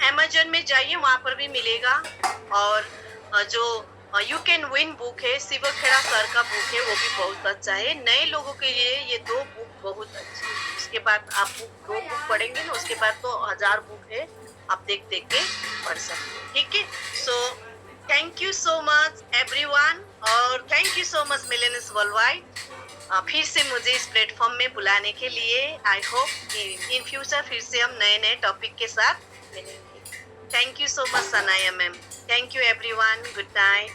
अमेज़न में जाइए, वहाँ पर भी मिलेगा। और जो यू कैन विन बुक है, शिव खेड़ा सर का बुक है, वो भी बहुत अच्छा है। नए लोगों के लिए ये 2 बुक बहुत अच्छी है। उसके बाद आप बुक 2 बुक पढ़ेंगे ना, उसके बाद तो 1000 बुक है, आप देख देख के पढ़ सकते हैं। ठीक है, so thank you so much everyone, और thank you so much millennials worldwide फिर से मुझे इस प्लेटफॉर्म में बुलाने के लिए। आई होप इन फ्यूचर फिर से हम नए नए टॉपिक के साथ मिलेंगे। Thank you so much Sanaya ma'am, thank you everyone, good night.